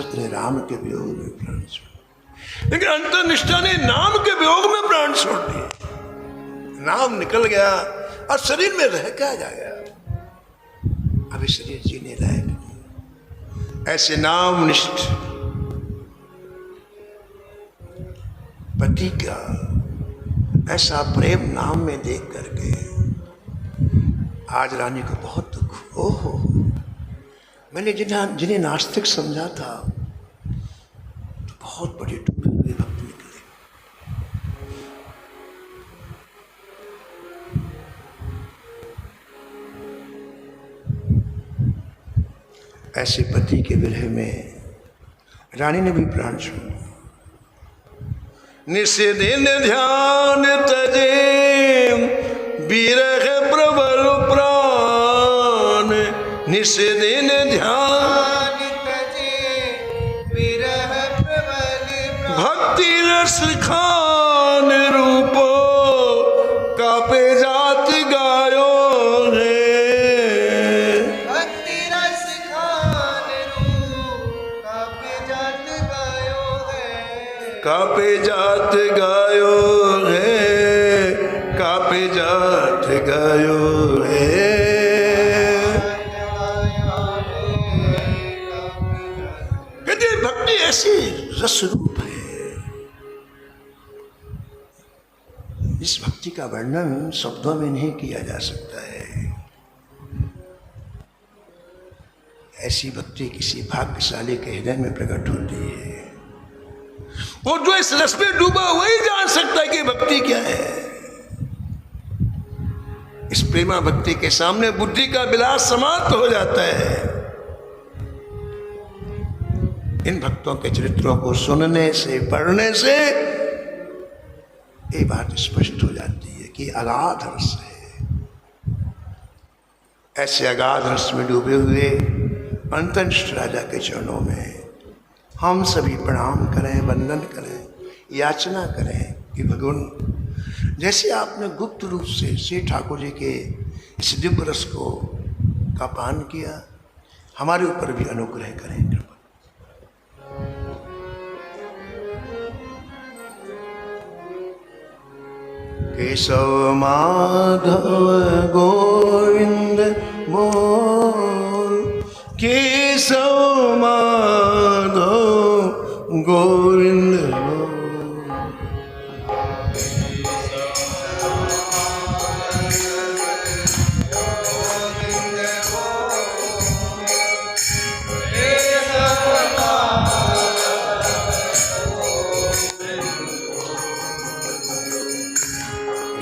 ने राम के वियोग में प्राण छोड़, लेकिन अंतर्निष्ठा ने नाम के वियोग में प्राण छोड़ दिए। नाम निकल गया और शरीर में रह क्या जाएगा? अभी शरीर जीने लायक नहीं। ऐसे नाम निष्ठ पति का ऐसा प्रेम नाम में देख करके आज रानी को बहुत दुख। ओहो, मैंने जिन्हें नास्तिक समझा था तो बहुत बड़े डूबे हुए भक्त निकले। ऐसे पति के विरह में रानी ने भी प्राण छोड़ा। निषेधन ध्यान तजे विरह प्रबल प्राण, निषेधन ध्यान तजे विरह प्रबल प्राण, भक्ति रस खान रूपो कापे जात गायो है, भक्ति रस खान रूप कापे जात गायो है, कापे जात गायो है, कापे जात गायो है। कहते भक्ति ऐसी रस रूप है, इस भक्ति का वर्णन शब्दों में नहीं किया जा सकता है। ऐसी भक्ति किसी भाग्यशाली के हृदय में प्रकट होती है। और जो इस रस में डूबा वही जान सकता है कि भक्ति क्या है। इस प्रेमा भक्ति के सामने बुद्धि का विलास समाप्त हो जाता है। इन भक्तों के चरित्रों को सुनने से, पढ़ने से ये बात स्पष्ट हो जाती है कि अगाध रस है। ऐसे अगाध रस में डूबे हुए अंतनिष्ठ राजा के चरणों में हम सभी प्रणाम करें, वंदन करें, याचना करें कि भगवान, जैसे आपने गुप्त रूप से श्री ठाकुर जी के इस दिव्य रस को का पान किया, हमारे ऊपर भी अनुग्रह करें कृपा। केशव माधव गोविंद बोल, केशव माधव गोविंद बोल।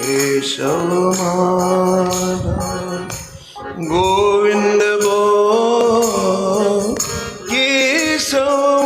केशव माधव गोविंद बोल, केशव